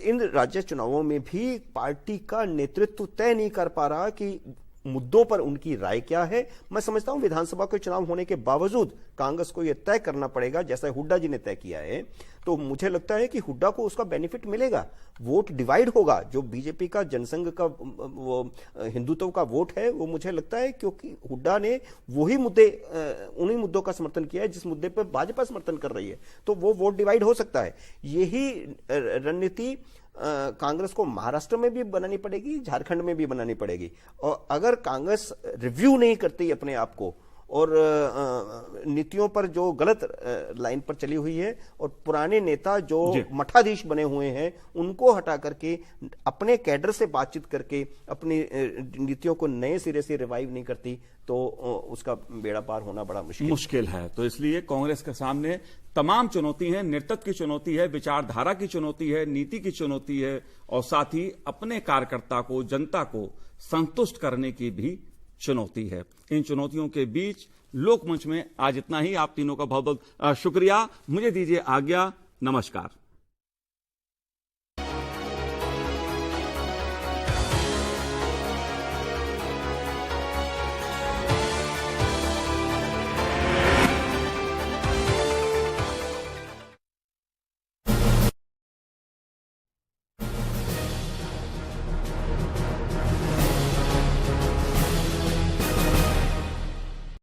इन राज्य चुनावों में भी पार्टी का नेतृत्व तय नहीं कर पा रहा कि मुद्दों पर उनकी राय क्या है। मैं समझता हूं विधानसभा के चुनाव होने के बावजूद कांग्रेस को यह तय करना पड़ेगा, जैसा हुड्डा जी ने तय किया है। तो मुझे लगता है कि हुड्डा को उसका बेनिफिट मिलेगा, वोट डिवाइड होगा। जो बीजेपी का जनसंघ का वो हिंदुत्व का वोट है, वो मुझे लगता है क्योंकि हुड्डा ने वही मुद्दे, उन्हीं मुद्दों का समर्थन किया है जिस मुद्दे पर भाजपा समर्थन कर रही है, तो वो वोट डिवाइड हो सकता है। यही रणनीति कांग्रेस को महाराष्ट्र में भी बनानी पड़ेगी, झारखंड में भी बनानी पड़ेगी। और अगर कांग्रेस रिव्यू नहीं करती अपने आप को और नीतियों पर जो गलत लाइन पर चली हुई है, और पुराने नेता जो मठाधीश बने हुए हैं उनको हटा करके अपने कैडर से बातचीत करके अपनी नीतियों को नए सिरे से रिवाइव नहीं करती, तो उसका बेड़ा पार होना बड़ा मुश्किल है। तो इसलिए कांग्रेस के सामने तमाम चुनौती है, नेतृत्व की चुनौती है, विचारधारा की चुनौती है, नीति की चुनौती है, और साथ ही अपने कार्यकर्ता को, जनता को संतुष्ट करने की भी चुनौती है। इन चुनौतियों के बीच लोकमंच में आज इतना ही। आप तीनों का बहुत बहुत शुक्रिया। मुझे दीजिए आज्ञा। नमस्कार।